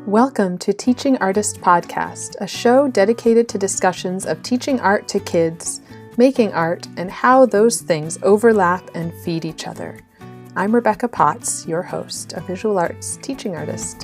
Welcome to Teaching Artist Podcast, a show dedicated to discussions of teaching art to kids, making art, and how those things overlap and feed each other. I'm Rebecca Potts, your host, a visual arts teaching artist.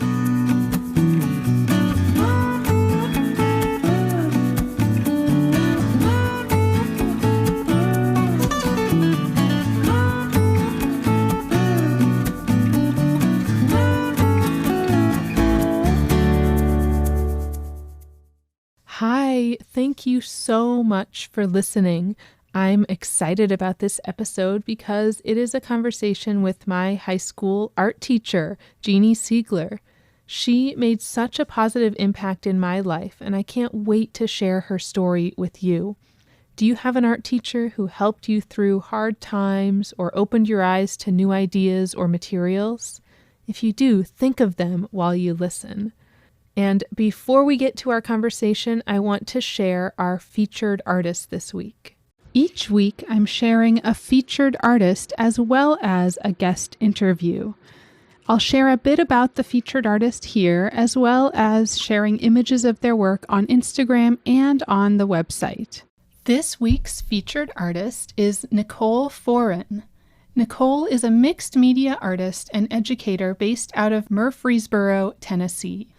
Hi, thank you so much for listening. I'm excited about this episode because it is a conversation with my high school art teacher, Jeannie Siegler. She made such a positive impact in my life, and I can't wait to share her story with you. Do you have an art teacher who helped you through hard times or opened your eyes to new ideas or materials? If you do, think of them while you listen. And before we get to our conversation, I want to share our featured artist this week. Each week, I'm sharing a featured artist as well as a guest interview. I'll share a bit about the featured artist here, as well as sharing images of their work on Instagram and on the website. This week's featured artist is Nicole Foran. Nicole is a mixed media artist and educator based out of Murfreesboro, Tennessee.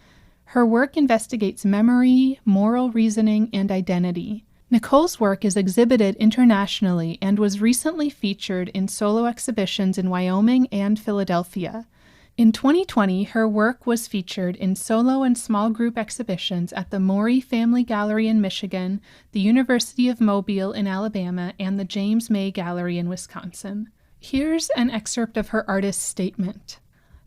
Her work investigates memory, moral reasoning, and identity. Nicole's work is exhibited internationally and was recently featured in solo exhibitions in Wyoming and Philadelphia. In 2020, her work was featured in solo and small group exhibitions at the Maury Family Gallery in Michigan, the University of Mobile in Alabama, and the James May Gallery in Wisconsin. Here's an excerpt of her artist's statement.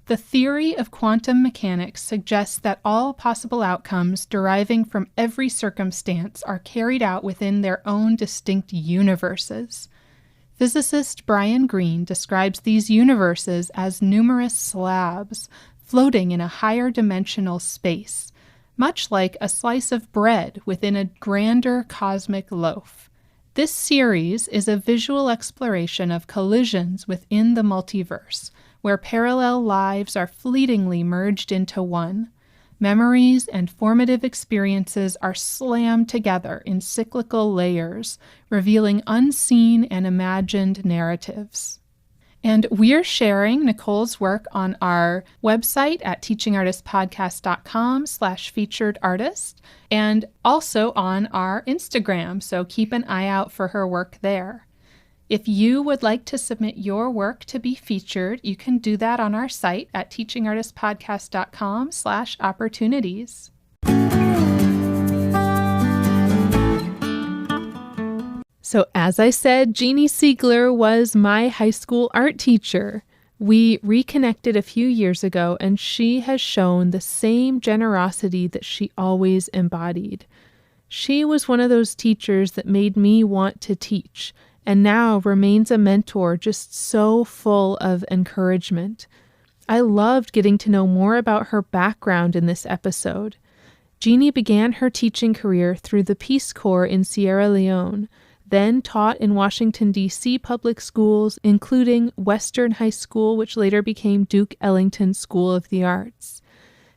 The theory of quantum mechanics suggests that all possible outcomes deriving from every circumstance are carried out within their own distinct universes. Physicist Brian Greene describes these universes as numerous slabs floating in a higher dimensional space, much like a slice of bread within a grander cosmic loaf. This series is a visual exploration of collisions within the multiverse, where parallel lives are fleetingly merged into one. Memories and formative experiences are slammed together in cyclical layers, revealing unseen and imagined narratives. And we're sharing Nicole's work on our website at teachingartistpodcast.com/featured artist, and also on our Instagram, so keep an eye out for her work there. If you would like to submit your work to be featured, you can do that on our site at teachingartistpodcast.com/opportunities. So as I said, Jeannie Siegler was my high school art teacher. We reconnected a few years ago, and she has shown the same generosity that she always embodied. She was one of those teachers that made me want to teach, and now remains a mentor just so full of encouragement. I loved getting to know more about her background in this episode. Jeannie began her teaching career through the Peace Corps in Sierra Leone, then taught in Washington D.C. public schools, including Western High School, which later became Duke Ellington School of the Arts.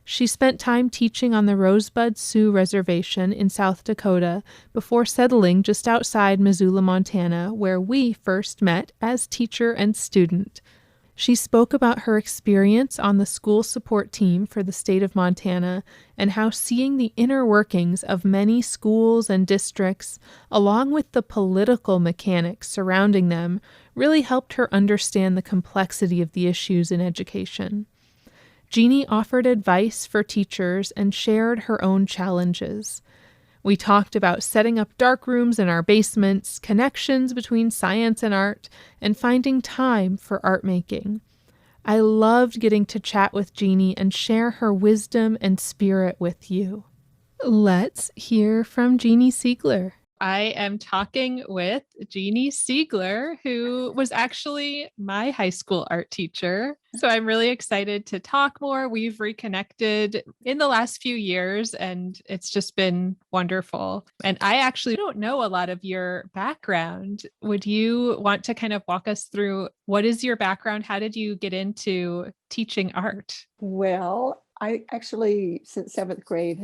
She spent time teaching on the Rosebud Sioux reservation in South Dakota before settling just outside Missoula, Montana, where we first met as teacher and student. She spoke about her experience on the school support team for the state of Montana and how seeing the inner workings of many schools and districts, along with the political mechanics surrounding them, really helped her understand the complexity of the issues in education. Jeannie offered advice for teachers and shared her own challenges. We talked about setting up dark rooms in our basements, connections between science and art, and finding time for art making. I loved getting to chat with Jeannie and share her wisdom and spirit with you. Let's hear from Jeannie Siegler. I am talking with Jeannie Siegler, who was actually my high school art teacher. So I'm really excited to talk more. We've reconnected in the last few years, and it's just been wonderful. And I actually don't know a lot of your background. Would you want to kind of walk us through what is your background? How did you get into teaching art? Well, I actually, since seventh grade,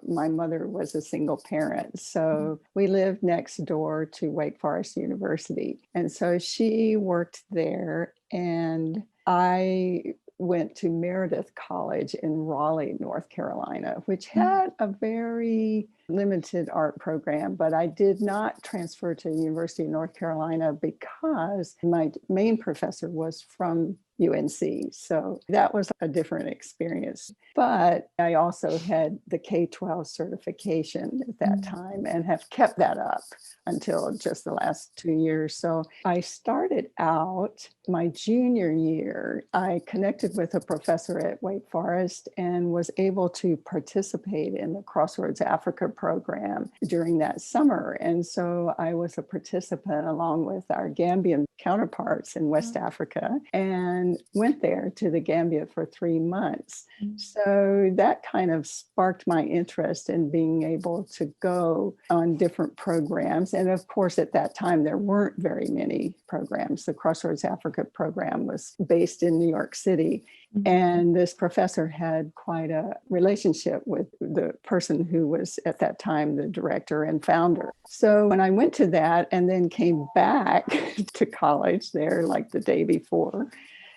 my mother was a single parent. So we lived next door to Wake Forest University. And so she worked there, and I went to Meredith College in Raleigh, North Carolina, which had a very limited art program, but I did not transfer to the University of North Carolina because my main professor was from UNC. So that was a different experience. But I also had the K-12 certification at that time and have kept that up until just the last 2 years. So I started out my junior year. I connected with a professor at Wake Forest and was able to participate in the Crossroads Africa program during that summer. And so I was a participant along with our Gambian counterparts in West Africa, and went there to the Gambia for 3 months. So that kind of sparked my interest in being able to go on different programs. And of course, at that time, there weren't very many programs. The Crossroads Africa program was based in New York City. And this professor had quite a relationship with the person who was at that time the director and founder. So when I went to that and then came back to college there like the day before,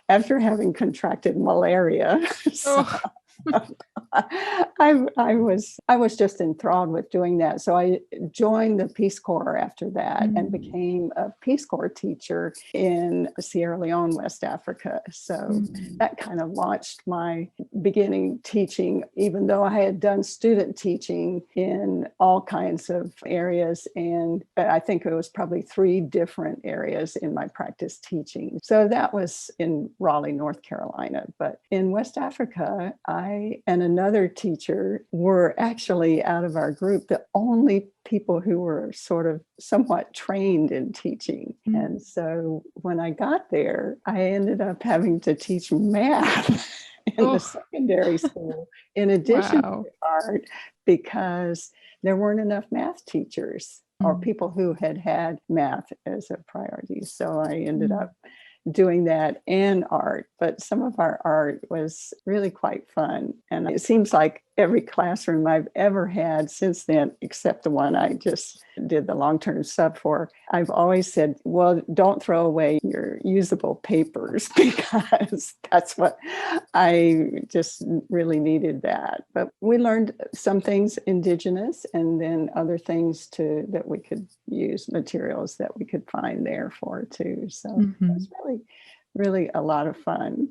after having contracted malaria, so I was just enthralled with doing that. So I joined the Peace Corps after that and became a Peace Corps teacher in Sierra Leone, West Africa. So that kind of launched my beginning teaching, even though I had done student teaching in all kinds of areas. And I think it was probably 3 different areas in my practice teaching. So that was in Raleigh, North Carolina. But in West Africa, I and another teacher were actually, out of our group, the only people who were sort of somewhat trained in teaching. And so when I got there, I ended up having to teach math in the secondary school in addition to art, because there weren't enough math teachers or people who had had math as a priority. So I ended up doing that and art, but some of our art was really quite fun. And it seems like every classroom I've ever had since then, except the one I just did the long-term sub for, I've always said, well, don't throw away your usable papers, because that's what I just really needed that. But we learned some things indigenous, and then other things too that we could use, materials that we could find there for too. So it was really a lot of fun.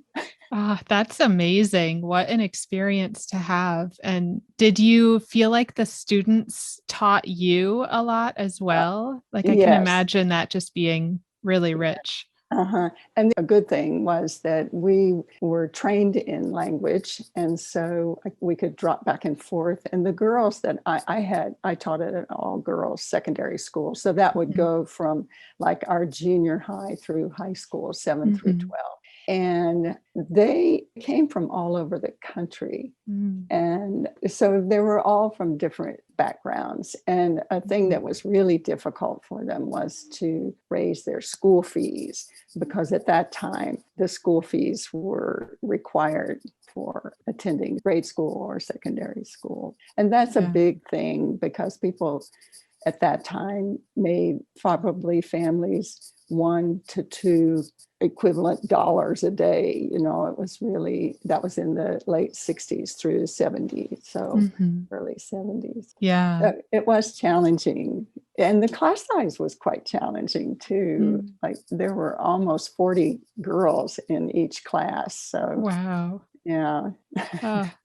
That's amazing. What an experience to have. And did you feel like the students taught you a lot as well? Like, I can imagine that just being really rich. And a good thing was that we were trained in language, and so we could drop back and forth. And the girls that I taught at an all girls secondary school. So that would go from like our junior high through high school, 7 through 12. And they came from all over the country. And so they were all from different backgrounds. And a thing that was really difficult for them was to raise their school fees, because at that time, the school fees were required for attending grade school or secondary school. And that's a big thing, because people at that time made probably families $1 to $2 equivalent dollars a day. You know, it was really, that was in the late 60s through the 70s. So early 70s. Yeah. It was challenging. And the class size was quite challenging too. Like there were almost 40 girls in each class. So wow. Yeah.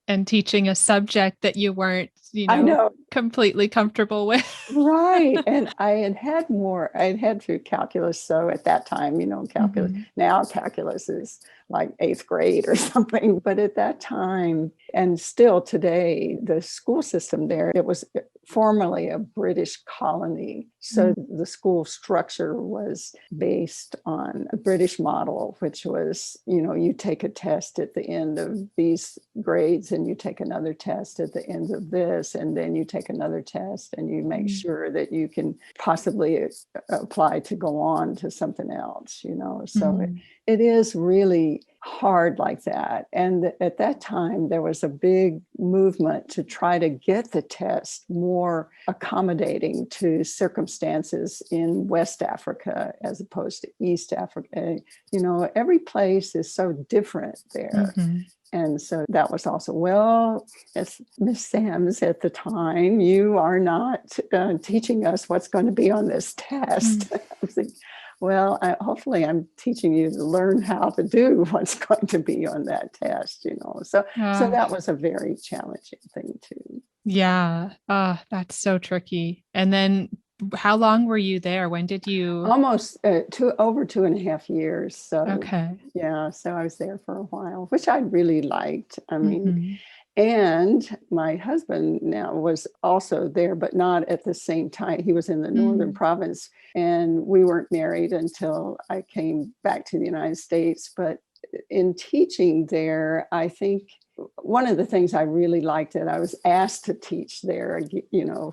And teaching a subject that you weren't, I know. completely comfortable with. Right. And I had had through calculus. So at that time, calculus, now calculus is like 8th grade or something. But at that time, and still today, the school system there, it was formerly a British colony. So the school structure was based on a British model, which was, you take a test at the end of these grades and you take another test at the end of this, and then you take another test and you make sure that you can possibly apply to go on to something else, So it is really hard like that. And at that time, there was a big movement to try to get the test more accommodating to circumstances in West Africa as opposed to East Africa. Every place is so different there. And so that was also, well, as Miss Sams at the time, you are not teaching us what's going to be on this test. I was like, well, hopefully I'm teaching you to learn how to do what's going to be on that test, So that was a very challenging thing too. Yeah. That's so tricky. And then how long were you there? When did you? Almost over 2.5 years. So, okay. Yeah, so I was there for a while, which I really liked. I mean, and my husband now was also there, but not at the same time. He was in the northern province, and we weren't married until I came back to the United States. But in teaching there, I think one of the things I really liked that I was asked to teach there,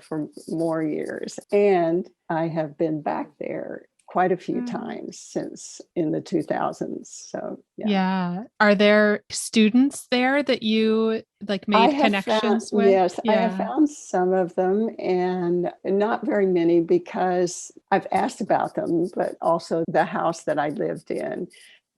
for more years. And I have been back there quite a few times since in the 2000s. So, yeah. Are there students there that you made connections with? Yes, I have found some of them, and not very many because I've asked about them, but also the house that I lived in.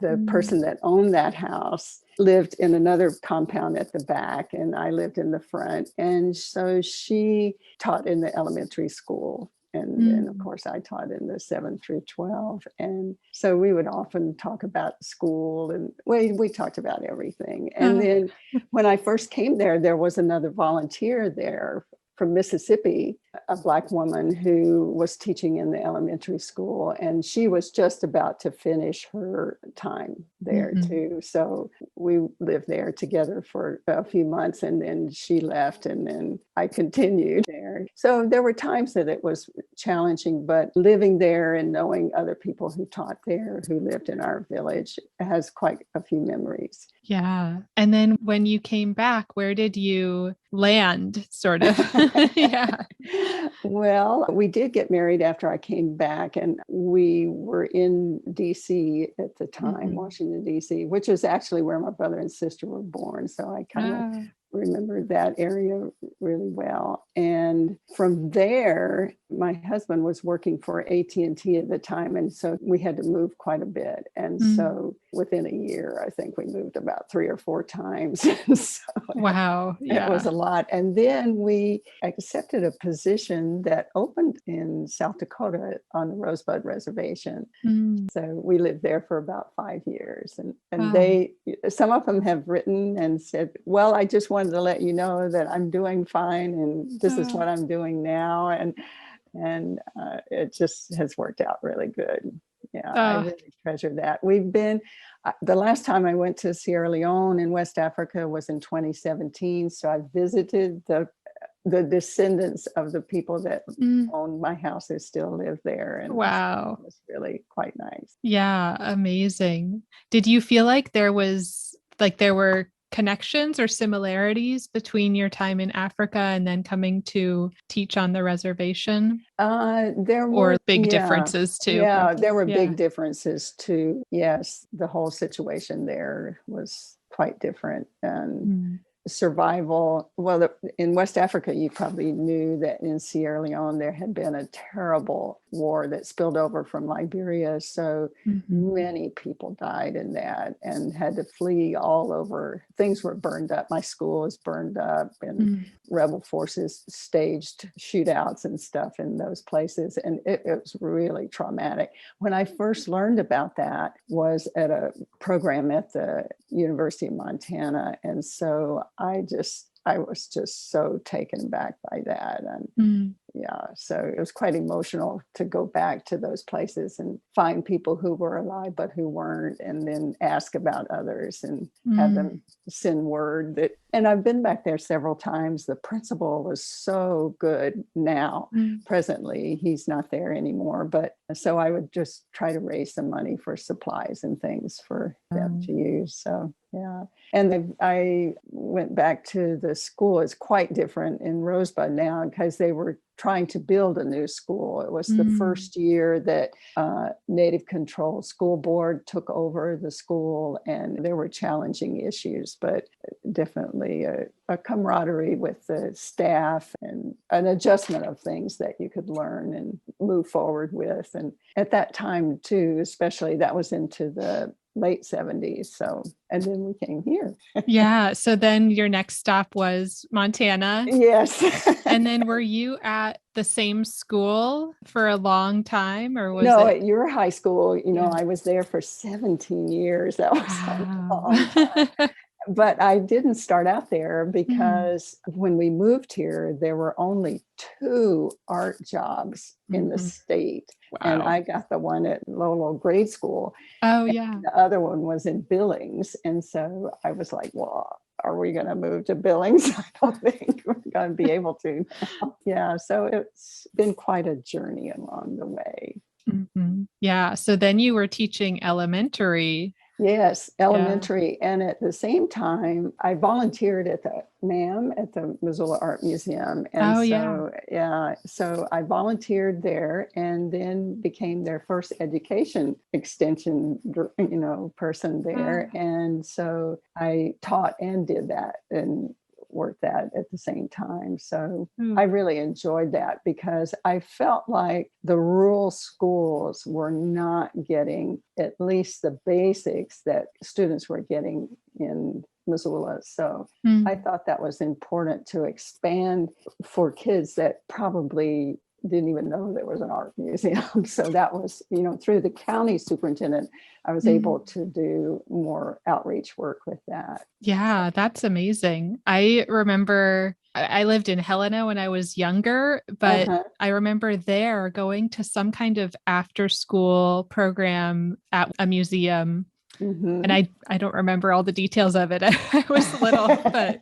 The person that owned that house lived in another compound at the back, and I lived in the front. And so she taught in the elementary school. And then, of course, I taught in the 7 through 12. And so we would often talk about school, and we talked about everything. And then when I first came there was another volunteer there from Mississippi, a Black woman who was teaching in the elementary school, and she was just about to finish her time there too. So we lived there together for a few months, and then she left, and then I continued there. So there were times that it was challenging, but living there and knowing other people who taught there, who lived in our village, has quite a few memories. Yeah. And then when you came back, where did you land, sort of? Yeah. Well, we did get married after I came back, and we were in D.C. at the time, Washington, D.C., which is actually where my brother and sister were born. So I kind of remember that area really well. And from there, my husband was working for AT&T at the time, and so we had to move quite a bit. And so within a year, I think we moved about 3 or 4 times. So wow. Yeah. It was a lot. And then we accepted a position that opened in South Dakota on the Rosebud reservation. So we lived there for about 5 years. And some of them have written and said, well, I just wanted to let you know that I'm doing fine, and this is what I'm doing now. And it just has worked out really good. Yeah, I really treasure that. We've been, the last time I went to Sierra Leone in West Africa was in 2017. So I visited the descendants of the people that owned my house who still live there. And wow. It was really quite nice. Yeah, amazing. Did you feel like there were connections or similarities between your time in Africa and then coming to teach on the reservation? There were big differences too. Yeah, there were big differences too. Yes, the whole situation there was quite different. And survival, well, in West Africa, you probably knew that in Sierra Leone, there had been a terrible war that spilled over from Liberia. So many people died in that and had to flee all over. Things were burned up. My school was burned up, and rebel forces staged shootouts and stuff in those places. And it was really traumatic. When I first learned about that was at a program at the University of Montana. And so I was just so taken back by that. And yeah, so it was quite emotional to go back to those places and find people who were alive but who weren't, and then ask about others and have Mm. them send word that. And I've been back there several times. The principal was so good now. Mm. Presently, he's not there anymore, but so I would just try to raise some money for supplies and things for them to use. So yeah. And I went back to the school. It's quite different in Rosebud now because they were trying to build a new school. It was the first year that Native Control School Board took over the school, and there were challenging issues, but definitely a camaraderie with the staff and an adjustment of things that you could learn and move forward with. And at that time too, especially, that was into the late 70s. So, and then we came here. Yeah. So then your next stop was Montana. Yes. And then were you at the same school for a long time, or was No, it? at your high school, Yeah. I was there for 17 years. That was a Wow. long time. But I didn't start out there Mm. because when we moved here, there were only 2 art jobs in the Mhm. state. And Wow. I got the one at Lolo grade school. Oh, And yeah. the other one was in Billings. And so I was like, well, are we going to move to Billings? I don't think we're going to be able to now. Yeah. So it's been quite a journey along the way. Mhm. Yeah. So then you were teaching elementary. Yes, Yeah. elementary. And at the same time, I volunteered at the at the Missoula Art Museum. And Oh, yeah. so, yeah, so I volunteered there and then became their first education extension, person there. Ah. And so I taught and did that and worked that at the same time. So I Ooh. really enjoyed that because I felt like the rural schools were not getting at least the basics that students were getting in Missoula. So I Mm. thought that was important to expand for kids that probably didn't even know there was an art museum. So that was, through the county superintendent, I was Mm. able to do more outreach work with that. Yeah, that's amazing. I remember I lived in Helena when I was younger, but Uh-huh. I remember there going to some kind of after school program at a museum. And Mm-hmm. I don't remember all the details of it. I was little, but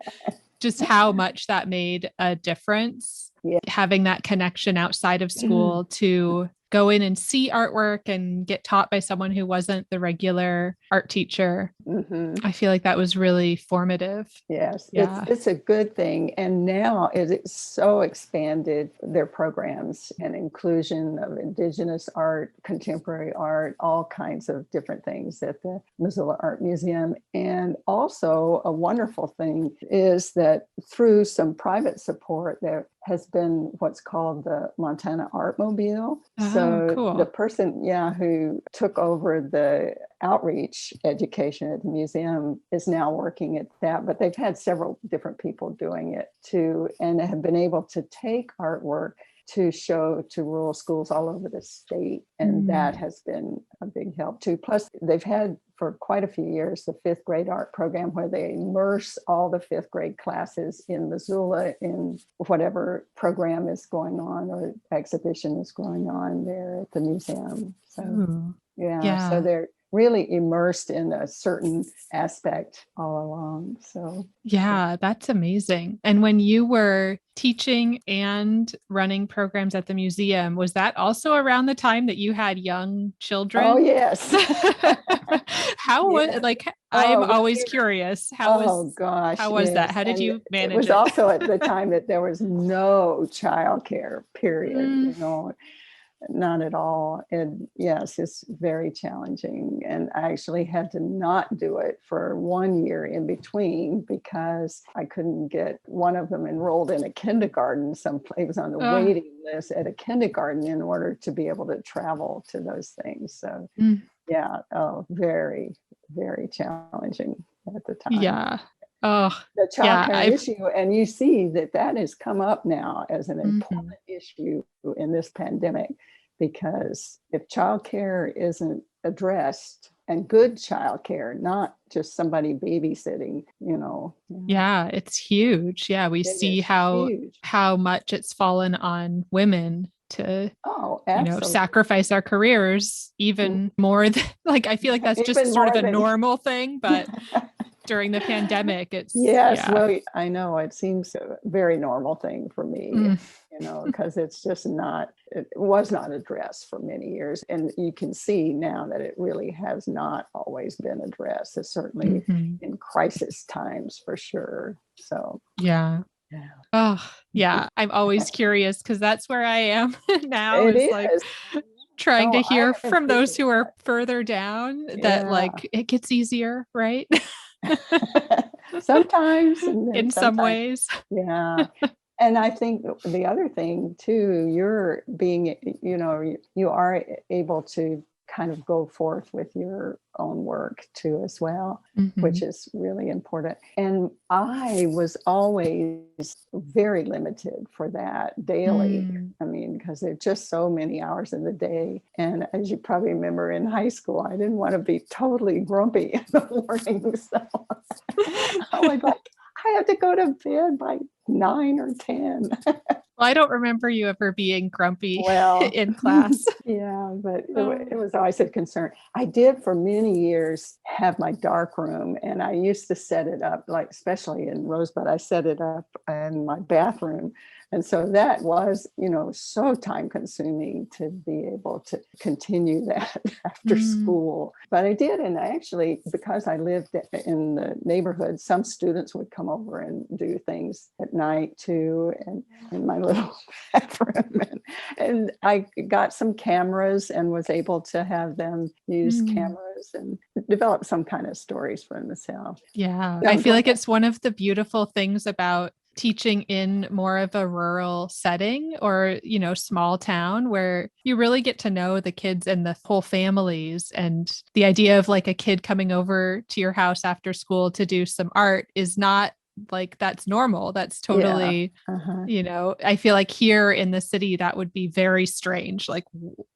just how much that made a difference, Yeah. having that connection outside of school to go in and see artwork and get taught by someone who wasn't the regular art teacher. Mm-hmm. I feel like that was really formative. Yes, it's Yeah. it's a good thing. And now it's so expanded their programs and inclusion of Indigenous art, contemporary art, all kinds of different things at the Missoula Art Museum. And also a wonderful thing is that through some private support, there has been what's called the Montana Art Mobile. Oh, So the cool. person, yeah, who took over the outreach education at the museum is now working at that, but they've had several different people doing it too, and have been able to take artwork to show to rural schools all over the state. And that Mm. has been a big help too. Plus, they've had for quite a few years the 5th grade art program where they immerse all the 5th grade classes in Missoula in whatever program is going on or exhibition is going on there at the museum. So Ooh. yeah, so Yeah. they're really immersed in a certain aspect all along. So Yeah, that's amazing. And when you were teaching and running programs at the museum, was that also around the time that you had young oh children? yes. How was Yes. like I'm Oh well, always curious. oh gosh, How was that? yes. How did And you it manage was it? also at the time that there was no childcare, period, Mm. not at all. And yes, it's very challenging. And I actually had to not do it for 1 year in between because I couldn't get one of them enrolled in a kindergarten. It was on the Uh, waiting list at a kindergarten in order to be able to travel to those things. So mm, yeah, oh, very, very challenging at the time. yeah. Oh, The yeah. childcare issue, and you see that that has come up now as an Mhm. important issue in this pandemic, because if childcare isn't addressed, and good childcare, not just somebody babysitting, you know. Yeah, it's huge. Yeah, we It see is how huge. much it's fallen on women to, Oh, absolutely. sacrifice our careers even more than like I feel like that's just Even sort of more a than normal thing, but during the pandemic, it's yes, yeah. well, I know it seems a very normal thing for me, Mm, you know, because it's just not, it was not addressed for many years. And you can see now that it really has not always been addressed. It's certainly mhm. in crisis times for sure. So, Yeah. yeah, Oh, yeah. I'm always curious because that's where I am now it is like is. trying Oh, to I hear can from those appreciate who are that. further down that Yeah. like it gets easier, right? Sometimes, and then In some sometimes, ways. yeah. And I think the other thing too, you're being, you know, you are able to kind of go forth with your own work too, as well, which Mhm. is really important. And I was always very limited for that daily. Mm. I mean, because there's just so many hours in the day. And as you probably remember in high school, I didn't want to be totally grumpy in the morning. So I would like, I have to go to bed by 9 or 10. Well, I don't remember you ever being grumpy Well, in class. yeah, but Oh. it was always a concern. I did for many years have my dark room, and I used to set it up, like especially in Rosebud, I set it up in my bathroom. And so that was, you know, so time consuming to be able to continue that after Mm. school. But I did. And I actually, because I lived in the neighborhood, some students would come over and do things at night too, and in my little bathroom. And I got some cameras and was able to have them use Mm. cameras and develop some kind of stories for myself. Yeah. So I I'm feel glad. like it's one of the beautiful things about teaching in more of a rural setting or, small town where you really get to know the kids and the whole families. And the idea of like a kid coming over to your house after school to do some art is not like that's normal. That's Yeah. totally, Uh-huh. I feel like here in the city that would be very strange. Like,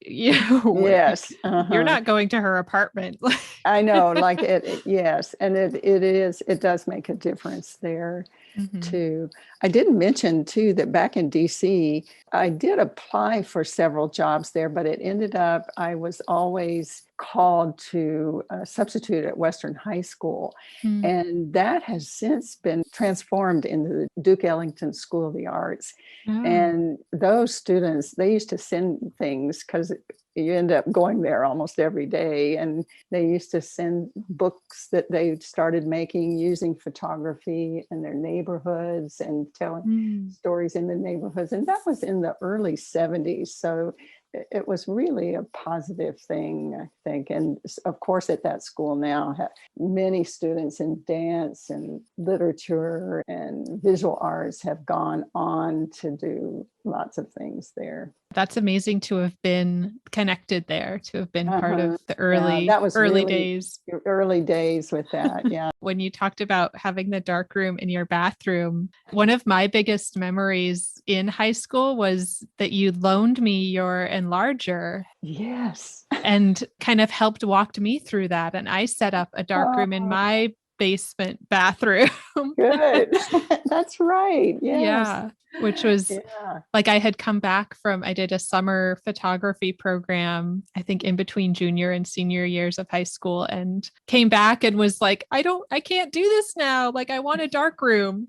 Yes. you're Uh-huh. not going to her apartment. I know, like yes. And it does make a difference there Mhm. too. I didn't mention too that back in DC, I did apply for several jobs there, but it ended up I was always called to substitute at Western High School. Mm. And that has since been transformed into the Duke Ellington School of the Arts. Oh. And those students, they used to send things because you end up going there almost every day. And they used to send books that they started making using photography in their neighborhoods and telling Mm. stories in the neighborhoods. And that was in the early 70s. So it was really a positive thing, I think. And of course, at that school now, have many students in dance and literature and visual arts have gone on to do lots of things there. That's amazing to have been connected there, to have been part Uh-huh. of the Yeah, early, that was early really days. your early days with that. Yeah. When you talked about having the dark room in your bathroom, one of my biggest memories in high school was that you loaned me your enlarger Yes. and kind of helped walked me through that. And I set up a dark room in Oh, my basement bathroom. good. That's right. Yes. Yeah, which was Yeah. like I had come back from, I did a summer photography program, I think in between junior and senior years of high school, and came back and was like, I can't do this now. Like, I want a dark room.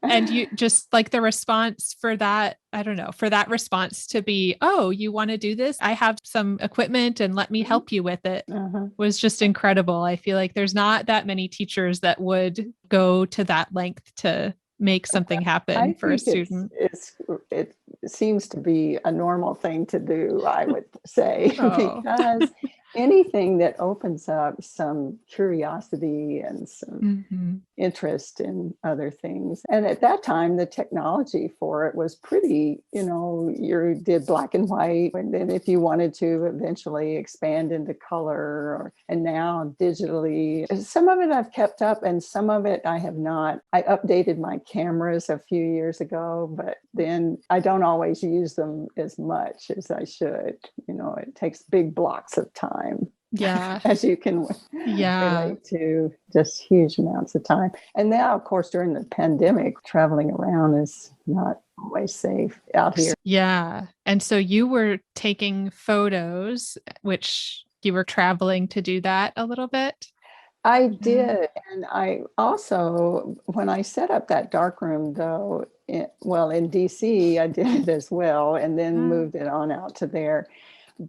And you just like the response for that, I don't know, for that response to be, oh, you want to do this? I have some equipment and let me help you with it Uh-huh. was just incredible. I feel like there's not that many teachers that would go to that length to make something I happen for a think student. it seems to be a normal thing to do, I would say, Oh. because anything that opens up some curiosity and some Mhm. interest in other things. And at that time, the technology for it was pretty, you did black and white. And then if you wanted to eventually expand into color, and now digitally, some of it I've kept up and some of it I have not. I updated my cameras a few years ago, but then I don't always use them as much as I should. It takes big blocks of time. Yeah. as you can Yeah. relate to, just huge amounts of time. And now, of course, during the pandemic, traveling around is not always safe out here. Yeah. And so you were taking photos, which you were traveling to do that a little bit. I Yeah. did. And I also, when I set up that dark room, though, in DC, I did it as well, and then Ah. moved it on out to there.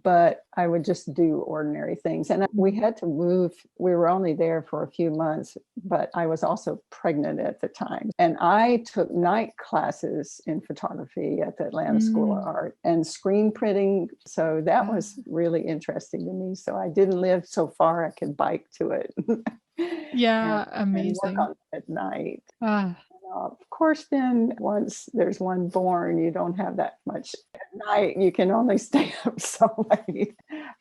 But I would just do ordinary things. And we had to move. We were only there for a few months, but I was also pregnant at the time. And I took night classes in photography at the Atlanta School of Mm. Art and screen printing. So that Ah. was really interesting to me. So I didn't live so far I could bike to it. Yeah, And work amazing. on it at night. Ah. Of course, then once there's one born, you don't have that much at night. You can only stay up so late.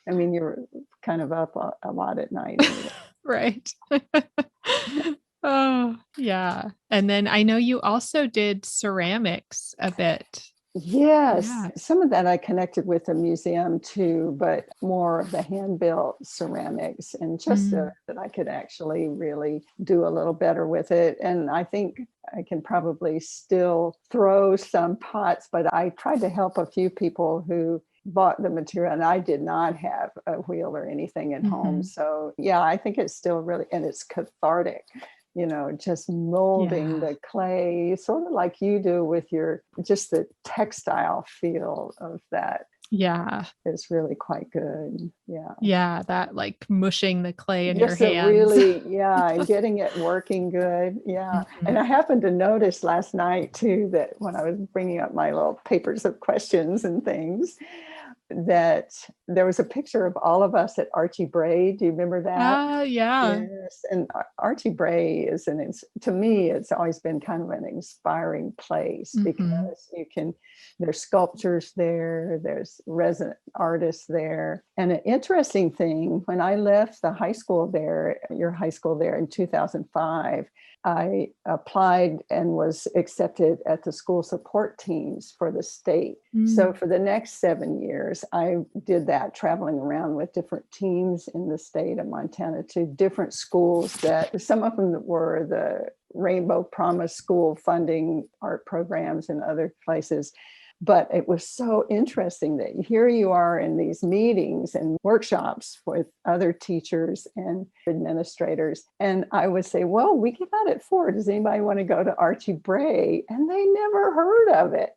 I mean, you're kind of up a lot at night anyway. Right. Oh, yeah. And then I know you also did ceramics a bit. Yes, Yeah. some of that I connected with the museum too, but more of the hand-built ceramics, and just Mm. that I could actually really do a little better with it. And I think I can probably still throw some pots, but I tried to help a few people who bought the material, and I did not have a wheel or anything at home. Mhm. So yeah, I think it's still really, and it's cathartic, just molding Yeah. the clay, sort of like you do with your, just the textile feel of that Yeah. is really quite good. Yeah. Yeah. That like mushing the clay in your Just a hands. really, yeah, getting it working good. Yeah. And Mhm. I happened to notice last night too that when I was bringing up my little papers of questions and things, that there was a picture of all of us at Archie Bray. Do you remember that? Ah, yeah. Yes, and Archie Bray is to me, it's always been kind of an inspiring place Mhm. because there's sculptures there, there's resident artists there. And an interesting thing, when I left your high school there in 2005, I applied and was accepted at the school support teams for the state. So Mm. for the next 7 years, I did that, traveling around with different teams in the state of Montana to different schools, that some of them were the Rainbow Promise School funding art programs in other places. But it was so interesting that here you are in these meetings and workshops with other teachers and administrators. And I would say, well, we give out at 4. Does anybody want to go to Archie Bray? And they never heard of it.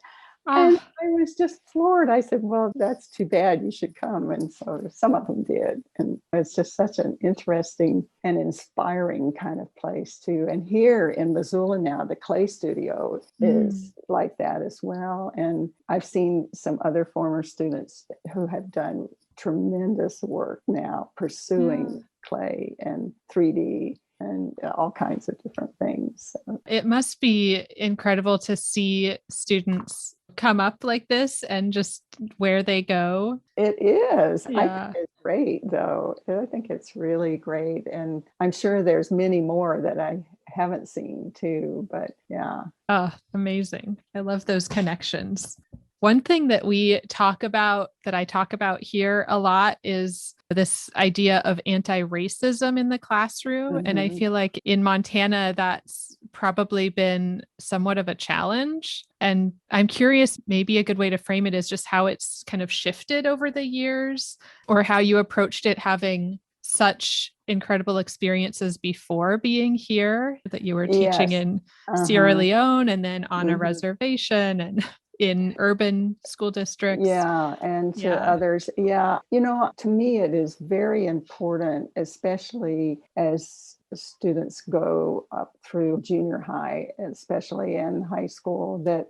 And Ah, I was just floored. I said, well, that's too bad. You should come. And so some of them did. And it's just such an interesting and inspiring kind of place, too. And here in Missoula now, the Clay Studio mm. is like that as well. And I've seen some other former students who have done tremendous work now Yeah. pursuing clay and 3D and all kinds of different things. So It must be incredible to see students come up like this and just where they go. it is. I think Yeah. it's great, though. I think it's really great. And I'm sure there's many more that I haven't seen too. But yeah. Oh, amazing. I love those connections. One thing that I talk about here a lot is this idea of anti-racism in the classroom. And I Mhm. feel like in Montana, that's probably been somewhat of a challenge. And I'm curious, maybe a good way to frame it is just how it's kind of shifted over the years, or how you approached it having such incredible experiences before being here, that you were teaching Yes. in Sierra Uh-huh. Leone and then on a Mhm. reservation and in urban school districts. Yeah, and to Yeah. others. Yeah, to me, it is very important, especially as students go up through junior high, especially in high school, that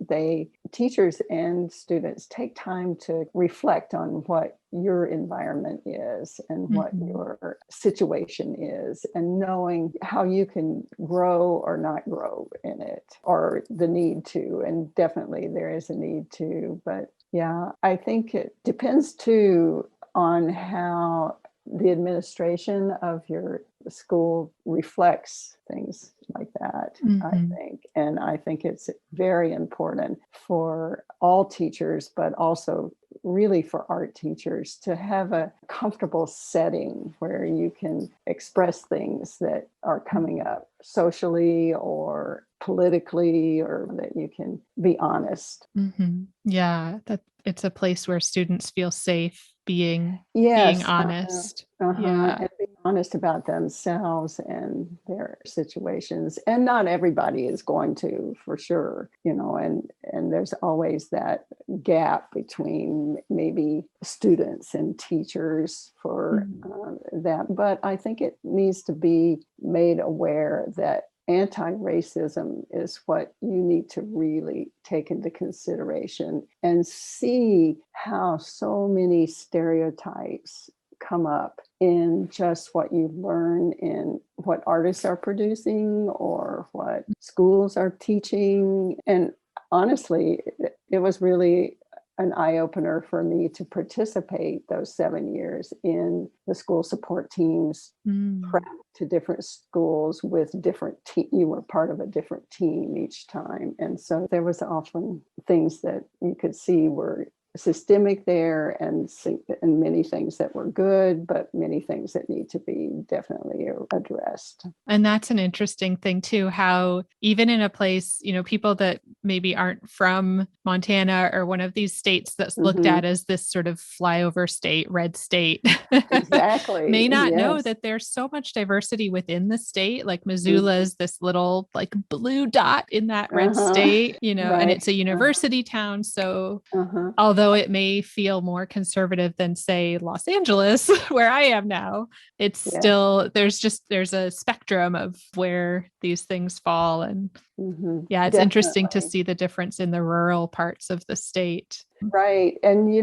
teachers and students take time to reflect on what your environment is and what Mhm. your situation is, and knowing how you can grow or not grow in it, or the need to. And definitely there is a need to, but yeah, I think it depends too on how the administration of your school reflects things like that, I Mhm. think. And I think it's very important for all teachers, but also really for art teachers to have a comfortable setting where you can express things that are coming up socially or politically, or that you can be honest. Yeah, that it's a place where students feel safe being Yes, honest. Yeah. and be honest about themselves and their situations. And not everybody is going to, for sure, and there's always that gap between maybe students and teachers for Mhm. that. But I think it needs to be made aware that anti-racism is what you need to really take into consideration, and see how so many stereotypes come up in just what you learn in what artists are producing or what schools are teaching. And honestly, it was really an eye-opener for me to participate those 7 years in the school support teams, Mm. to different schools with different team. You were part of a different team each time. And so there was often things that you could see were systemic there, and many things that were good, but many things that need to be definitely addressed. And that's an interesting thing too, how even in a place, people that maybe aren't from Montana or one of these states that's looked Hmm. at as this sort of flyover state, red state, Exactly. may not know Yes. that there's so much diversity within the state. Like Missoula Mhm. is this little like blue dot in that red Uh-huh. state, and Right. it's a university town. So Uh-huh. although it may feel more conservative than say Los Angeles, where I am now, it's Yes. still there's a spectrum of where these things fall. And Hmm. yeah, it's interesting to Definitely. see the difference in the rural parts of the state. Right. And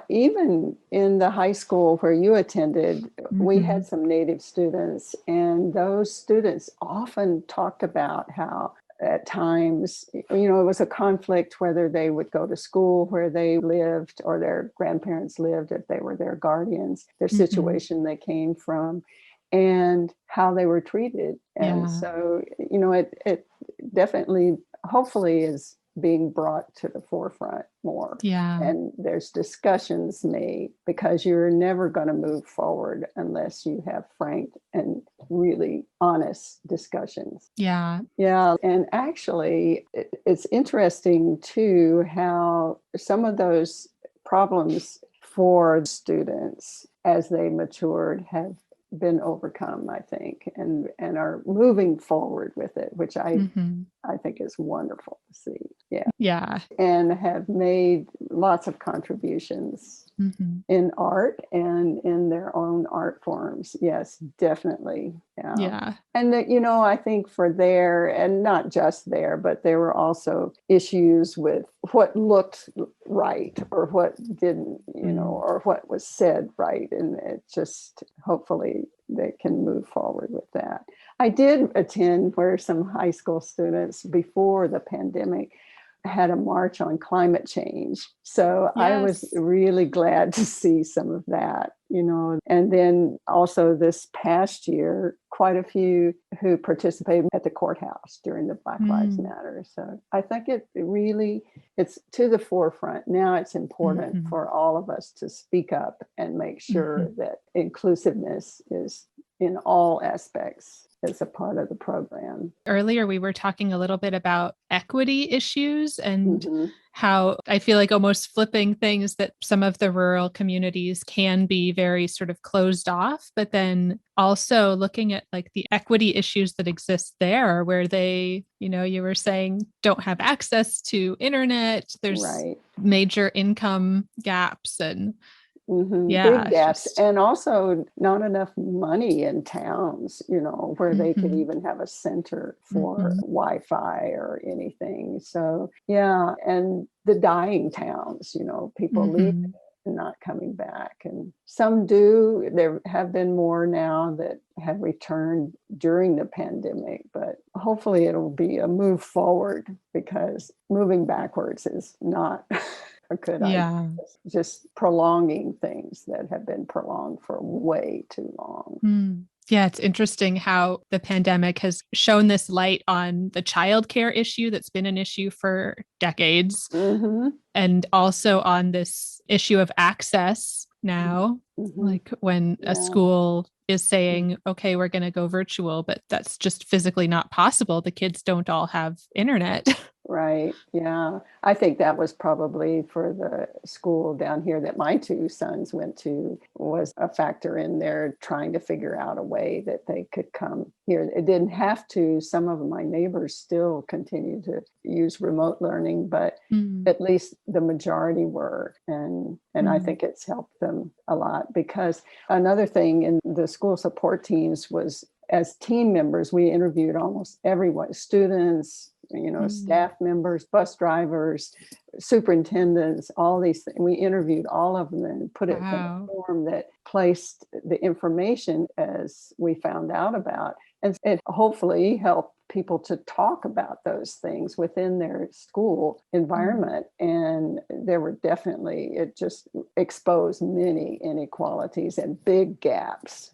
even in the high school where you attended, we Mm-hmm. had some Native students, and those students often talked about how at times, it was a conflict whether they would go to school where they lived or their grandparents lived, if they were their guardians, their Mm-hmm. situation they came from, and how they were treated. And Yeah. so, it definitely, hopefully, is being brought to the forefront more. Yeah. And there's discussions made, because you're never going to move forward unless you have frank and really honest discussions. Yeah. Yeah. And actually, it's interesting too how some of those problems for students as they matured have been overcome, I think, and are moving forward with it, which Mm-hmm. I think is wonderful to see. Yeah. Yeah. And have made lots of contributions Mm-hmm. in art and in their own art forms. Yes, definitely. Yeah. Yeah. And that, I think for there, and not just there, but there were also issues with what looked right or what didn't, Mm. or what was said right. And it just, hopefully they can move forward with that. I did attend where some high school students before the pandemic had a march on climate change. So I was Yes. really glad to see some of that, And then also this past year, quite a few who participated at the courthouse during the Black Lives Mm. Matter. So I think it's to the forefront. Now it's important Mm-hmm. for all of us to speak up and make Mm-hmm. sure that inclusiveness is in all aspects as a part of the program. Earlier, we were talking a little bit about equity issues and Mhm. how I feel like almost flipping things that some of the rural communities can be very sort of closed off, but then also looking at like the equity issues that exist there where they, you were saying don't have access to internet, there's Right. major income gaps and yeah, Big it's gaps, just and also not enough money in towns, where they could mhm, even have a center for mhm, Wi-Fi or anything. So, yeah, and the dying towns, people leaving mhm. and not coming back. And some do. There have been more now that have returned during the pandemic, but hopefully it'll be a move forward, because moving backwards is not a good idea. Yeah. Just prolonging things that have been prolonged for way too long. Mm. Yeah, it's interesting how the pandemic has shone this light on the childcare issue that's been an issue for decades, and also on this issue of access now. Like when a school is saying, okay, we're going to go virtual, but that's just physically not possible. The kids don't all have internet. Right. Yeah. I think that was probably for the school down here that my two sons went to was a factor in there trying to figure out a way that they could come here. It didn't have to. Some of my neighbors still continue to use remote learning, but at least the majority were. And I think it's helped them a lot, because another thing in the school support teams was, as team members, we interviewed almost everyone, students, staff members, bus drivers, superintendents, all these things. We interviewed all of them and put it in a form that placed the information as we found out about. And it hopefully helped people to talk about those things within their school environment. And there were definitely, it just exposed many inequalities and big gaps.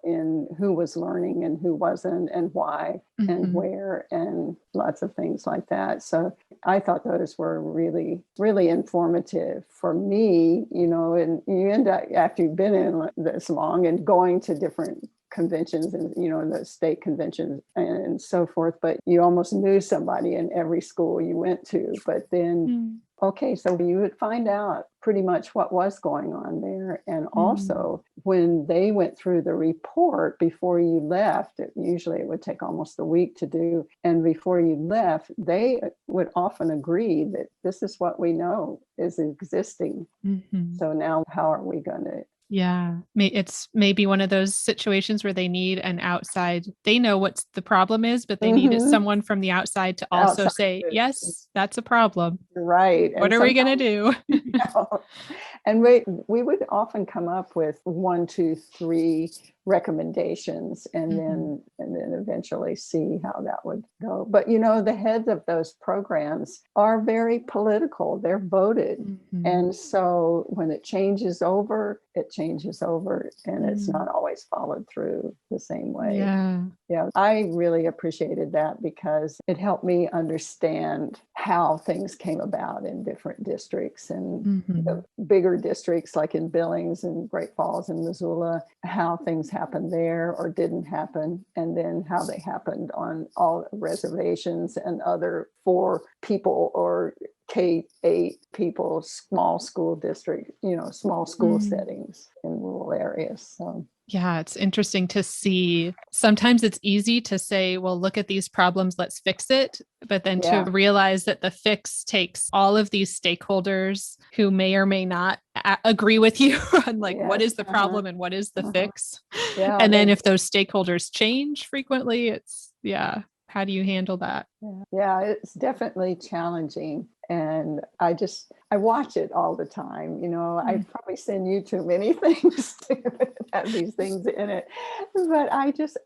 In who was learning and who wasn't, and why and where, and lots of things like that. So I thought those were really, really informative for me, and you end up, after you've been in this long and going to different conventions and, the state conventions and so forth, but you almost knew somebody in every school you went to. But then okay, so you would find out pretty much what was going on there. And also, when they went through the report before you left, usually it would take almost a week to do. And before you left, they would often agree that this is what we know is existing. So now how are we going to? Yeah, it's maybe one of those situations where they need an outside, they know what the problem is, but they needed someone from the outside to also say, yes, that's a problem. Right. What are we going to do? And we would often come up with 1, 2, 3 recommendations, and then eventually see how that would go. But the heads of those programs are very political. They're voted. And so when it changes over, and it's not always followed through the same way. Yeah, I really appreciated that, because it helped me understand how things came about in different districts, and the bigger districts like in Billings and Great Falls and Missoula, how things happened there or didn't happen, and then how they happened on all reservations and other for people or K-8 people, small school district, small school settings in rural areas. So yeah, it's interesting to see. Sometimes it's easy to say, well, look at these problems, let's fix it. But then to realize that the fix takes all of these stakeholders who may or may not agree with you on what is the problem and what is the fix. And then if those stakeholders change frequently, it's, how do you handle that? Yeah, it's definitely challenging. And I watch it all the time. I probably send you too many things to have these things in it. But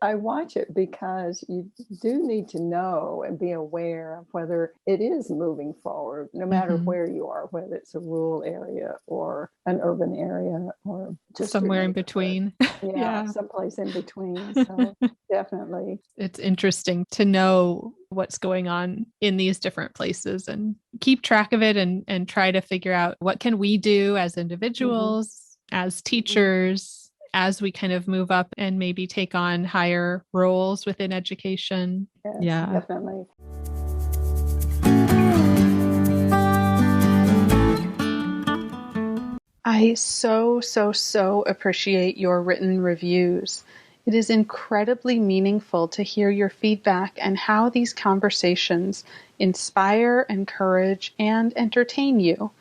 I watch it because you do need to know and be aware of whether it is moving forward, no matter where you are, whether it's a rural area or an urban area or just somewhere in between. Someplace in between. So definitely. It's interesting to know what's going on in these different places and keep track of it, and try to figure out what can we do as individuals, as teachers, as we kind of move up and maybe take on higher roles within education. Yes, definitely. I so appreciate your written reviews. It is incredibly meaningful to hear your feedback and how these conversations inspire, encourage, and entertain you.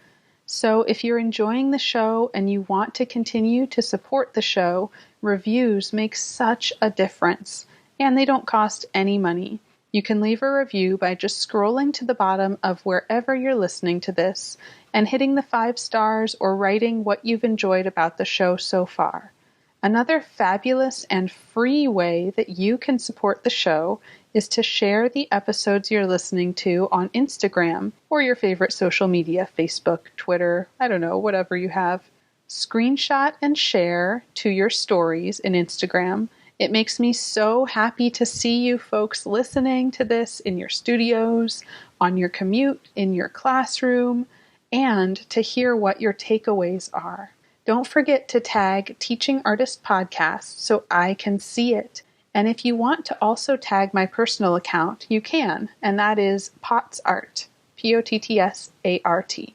So if you're enjoying the show and you want to continue to support the show, reviews make such a difference, and they don't cost any money. You can leave a review by just scrolling to the bottom of wherever you're listening to this and hitting the 5 stars or writing what you've enjoyed about the show so far. Another fabulous and free way that you can support the show is to share the episodes you're listening to on Instagram or your favorite social media, Facebook, Twitter, I don't know, whatever you have. Screenshot and share to your stories in Instagram It makes me so happy to see you folks listening to this in your studios, on your commute, in your classroom, and to hear what your takeaways are. Don't forget to tag Teaching Artist Podcast so I can see it. And if you want to also tag my personal account, you can, and that is Potts Art, Pottsart.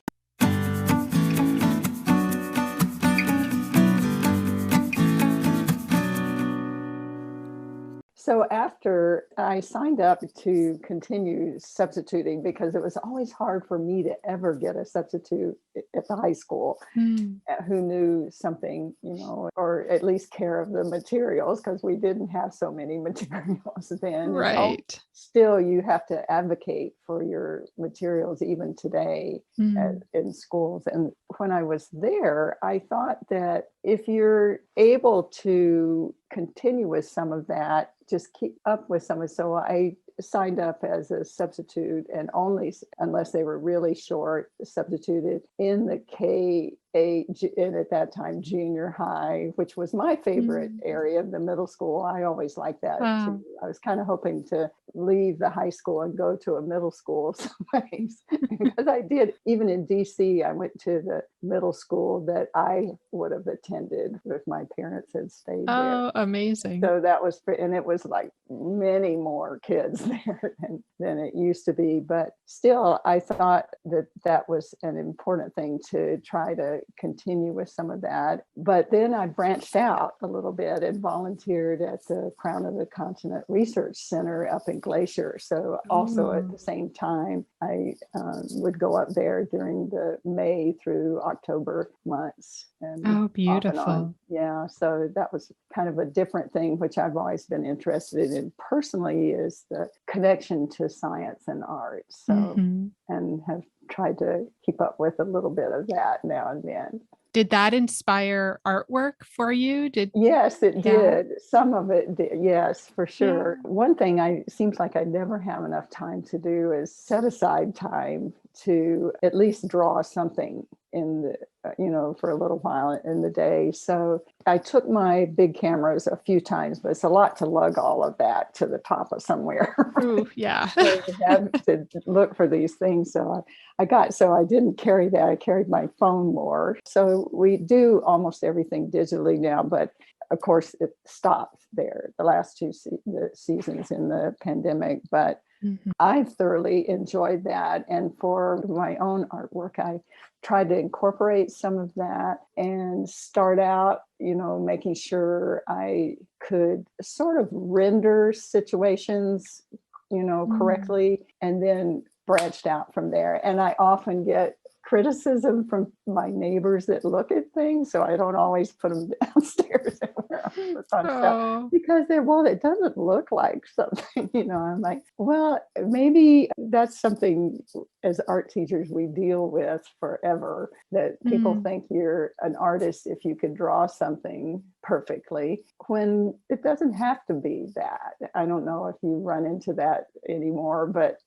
So after I signed up to continue substituting, because it was always hard for me to ever get a substitute at the high school who knew something, or at least care of the materials, because we didn't have so many materials then. Right. Still, you have to advocate for your materials even today in schools. And when I was there, I thought that if you're able to continue with some of that, just keep up with some of it. So I signed up as a substitute, and only unless they were really short, substituted in the K-8, and at that time junior high, which was my favorite area of the middle school. I always liked that too. I was kind of hoping to leave the high school and go to a middle school someplace, because I did. Even in D.C., I went to the middle school that I would have attended if my parents had stayed there. Oh, amazing. So that was, and it was like many more kids there than it used to be. But still, I thought that that was an important thing to try to continue with some of that. But then I branched out a little bit and volunteered at the Crown of the Continent Research Center up in Glacier. So also at the same time, I would go up there during the May through October months. And beautiful. Yeah, so that was kind of a different thing, which I've always been interested in personally, is the connection to science and art. So, and have tried to keep up with a little bit of that now and then. Did that inspire artwork for you? Yes, it did. Some of it did. Yes, for sure. Yeah. One thing seems like I never have enough time to do is set aside time to at least draw something in the, for a little while in the day. So I took my big cameras a few times, but it's a lot to lug all of that to the top of somewhere. Ooh, yeah. So you have to look for these things. So I didn't carry that. I carried my phone more. So we do almost everything digitally now, but of course it stopped there the last two seasons in the pandemic. But I thoroughly enjoyed that. And for my own artwork, I tried to incorporate some of that and start out, making sure I could sort of render situations, correctly, and then branched out from there. And I often get criticism from my neighbors that look at things, so I don't always put them downstairs stuff, because it doesn't look like something. I'm like, well, maybe that's something as art teachers we deal with forever, that people think you're an artist if you could draw something perfectly, when it doesn't have to be that. I don't know if you run into that anymore, but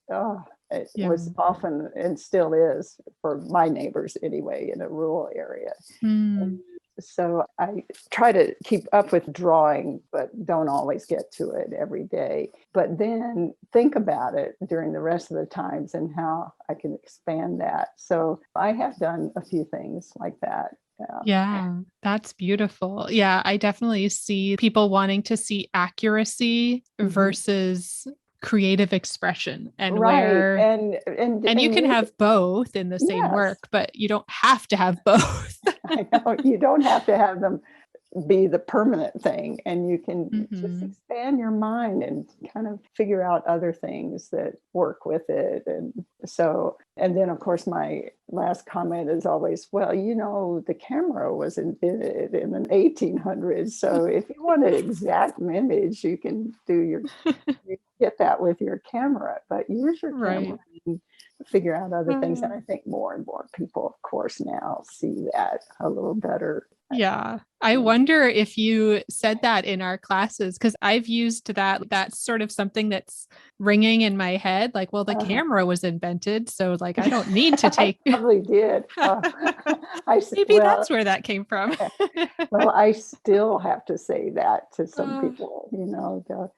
it was often, and still is for my neighbors anyway, in a rural area. So I try to keep up with drawing, but don't always get to it every day. But then think about it during the rest of the times and how I can expand that. So I have done a few things like that. Yeah, that's beautiful. Yeah, I definitely see people wanting to see accuracy versus creative expression, and where and you can have both in the same work, but you don't have to have both. I know, you don't have to have them be the permanent thing, and you can just expand your mind and kind of figure out other things that work with it. And then of course my last comment is always, well, the camera was invented in the 1800s, so if you want an exact image, you can you get that with your camera, but use your camera figure out other things. And I think more and more people, of course, now see that a little better. Yeah. I wonder if you said that in our classes, because I've used that. That's sort of something that's ringing in my head. Like, well, the camera was invented. So, like, I don't need to take. I probably did. Maybe that's where that came from. Well, I still have to say that to some people,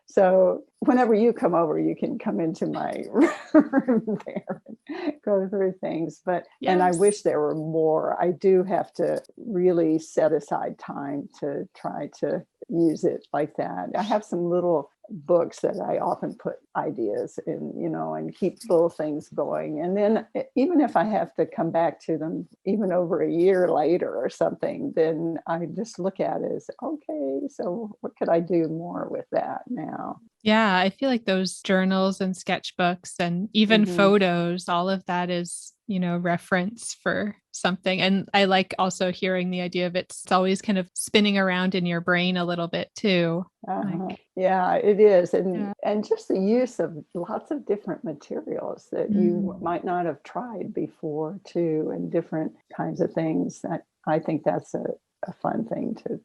so whenever you come over, you can come into my room there and go through things. And I wish there were more. I do have to really set aside time to try to use it like that. I have some little books that I often put ideas in, and keep little things going. And then even if I have to come back to them even over a year later or something, then I just look at it as, okay, so what could I do more with that now? Yeah, I feel like those journals and sketchbooks and even photos, all of that is, reference for something. And I like also hearing the idea of it's always kind of spinning around in your brain a little bit too. Yeah, it is. And just the use of lots of different materials that you might not have tried before too, and different kinds of things. That I think that's a fun thing to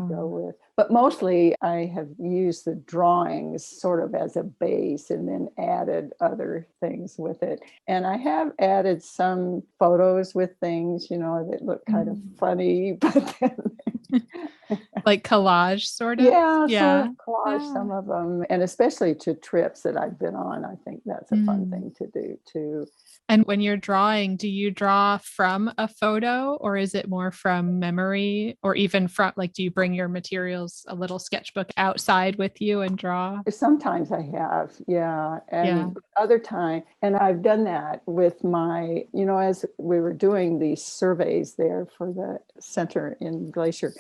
go with. But mostly I have used the drawings sort of as a base and then added other things with it. And I have added some photos with things, that look kind of funny, but then like collage sort of. Yeah, sort of collage some of them, and especially to trips that I've been on. I think that's a fun thing to do too. And when you're drawing, do you draw from a photo, or is it more from memory, or even from, like, do you bring your materials, a little sketchbook outside with you and draw? Sometimes I have, and other time, and I've done that with my, as we were doing these surveys there for the center in Glacier,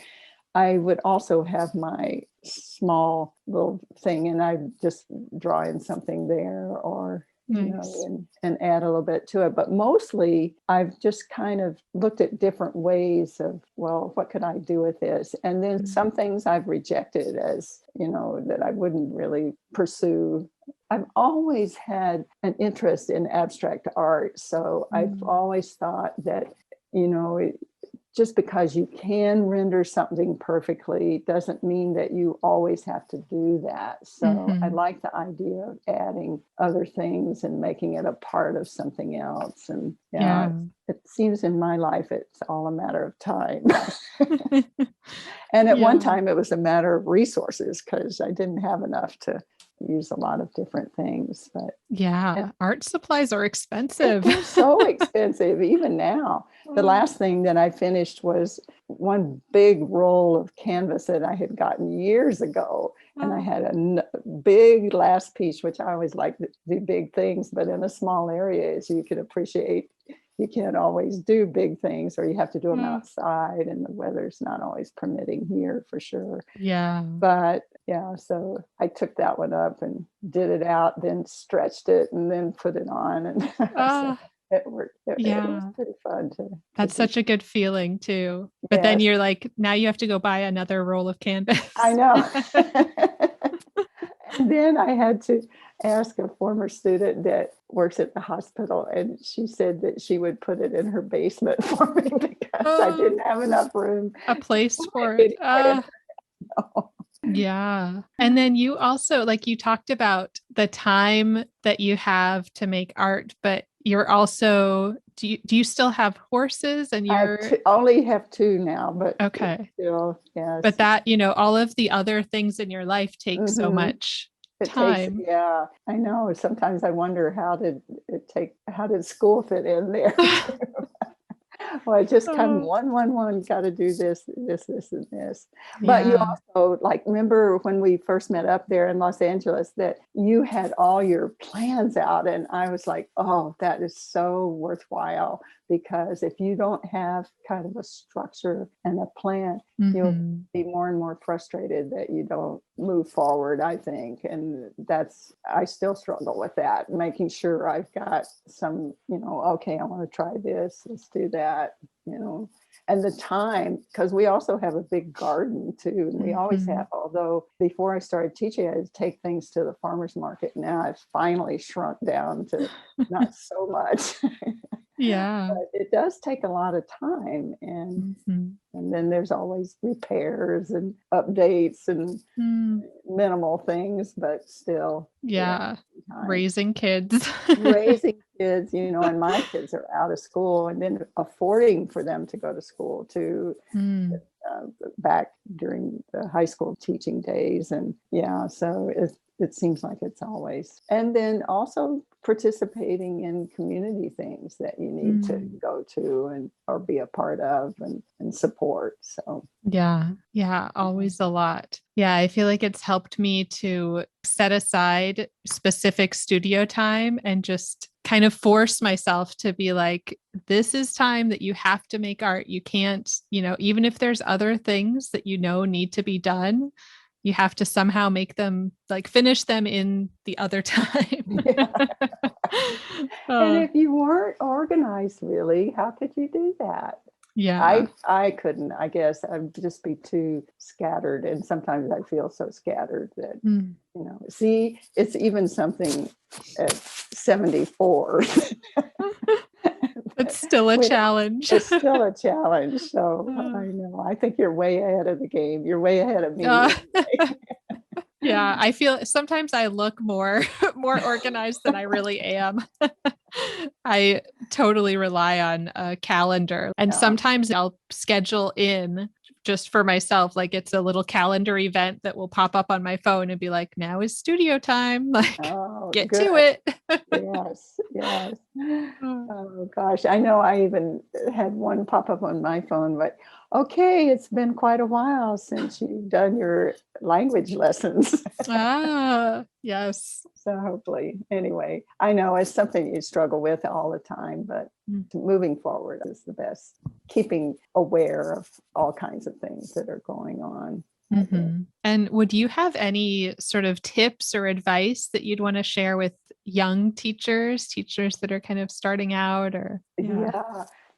I would also have my small little thing, and I just draw in something there, or and add a little bit to it. But mostly I've just kind of looked at different ways of, well, what could I do with this? And then some things I've rejected as, that I wouldn't really pursue. I've always had an interest in abstract art. So I've always thought that, just because you can render something perfectly doesn't mean that you always have to do that. So I like the idea of adding other things and making it a part of something else. And it seems in my life it's all a matter of time. And at one time it was a matter of resources, because I didn't have enough to use a lot of different things. But art supplies are expensive. They're so expensive even now. The last thing that I finished was one big roll of canvas that I had gotten years ago, and I had a big last piece, which I always like to do big things, but in a small area, as you can appreciate, you can't always do big things, or you have to do them outside, and the weather's not always permitting here for sure. But so I took that one up and did it out, then stretched it, and then put it on, and so it worked. It was pretty fun That's such a good feeling too. But then you're like, now you have to go buy another roll of canvas. I know. And then I had to ask a former student that works at the hospital, and she said that she would put it in her basement for me because I didn't have enough room. A place for it. Yeah. And then you also, like, you talked about the time that you have to make art, but you're also, do you still have horses? And you're only have 2 now, but okay. Still, yes. But that, all of the other things in your life take so much time. I know. Sometimes I wonder, how did school fit in there? Well, I just come one, got to do this, and this. But you also, like, remember when we first met up there in Los Angeles, that you had all your plans out, and I was like, oh, that is so worthwhile, because if you don't have kind of a structure and a plan, you'll be more and more frustrated that you don't move forward, I think. And I still struggle with that, making sure I've got some, okay, I want to try this, let's do that, and the time, because we also have a big garden too, and we always Mhm. have, although before I started teaching, I had to take things to the farmer's market. Now I've finally shrunk down to not so much. Yeah. But it does take a lot of time, Mhm. and then there's always repairs and updates and Mm. minimal things, but still, yeah, Yeah. time. Raising kids. Raising kids, and my kids are out of school, and then affording for them to go to school too, Mm. back during the high school teaching days. And yeah, so it seems like it's always. And then also participating in community things that you need to Mm. go to and or be a part of and support. So Yeah. Yeah. Always a lot. Yeah. I feel like it's helped me to set aside specific studio time and just kind of force myself to be like, this is time that you have to make art. You can't, even if there's other things that need to be done, you have to somehow make them like finish them in the other time. yeah. And uh, if you weren't organized, really, how could you do that? yeah. I couldn't. I guess I'd just be too scattered, and sometimes I feel so scattered that Mm. See, it's even something at 74. It's still a challenge. It's still a challenge. So I know. I think you're way ahead of the game. You're way ahead of me. Uh, yeah, I feel sometimes I look more more organized than I really am. I totally rely on a calendar. And Yeah. sometimes I'll schedule in just for myself, like it's a little calendar event that will pop up on my phone and be like, now is studio time. Like, Oh, get to good. it. Yes, yes. Oh gosh, I know I even had one pop up on my phone, but okay, it's been quite a while since you've done your language lessons. Yes. So hopefully, anyway, I know it's something you struggle with all the time, but Mm. moving forward is the best. Keeping aware of all kinds of things that are going on, I think. Mhm. And would you have any sort of tips or advice that you'd want to share with young teachers that are kind of starting out or yeah.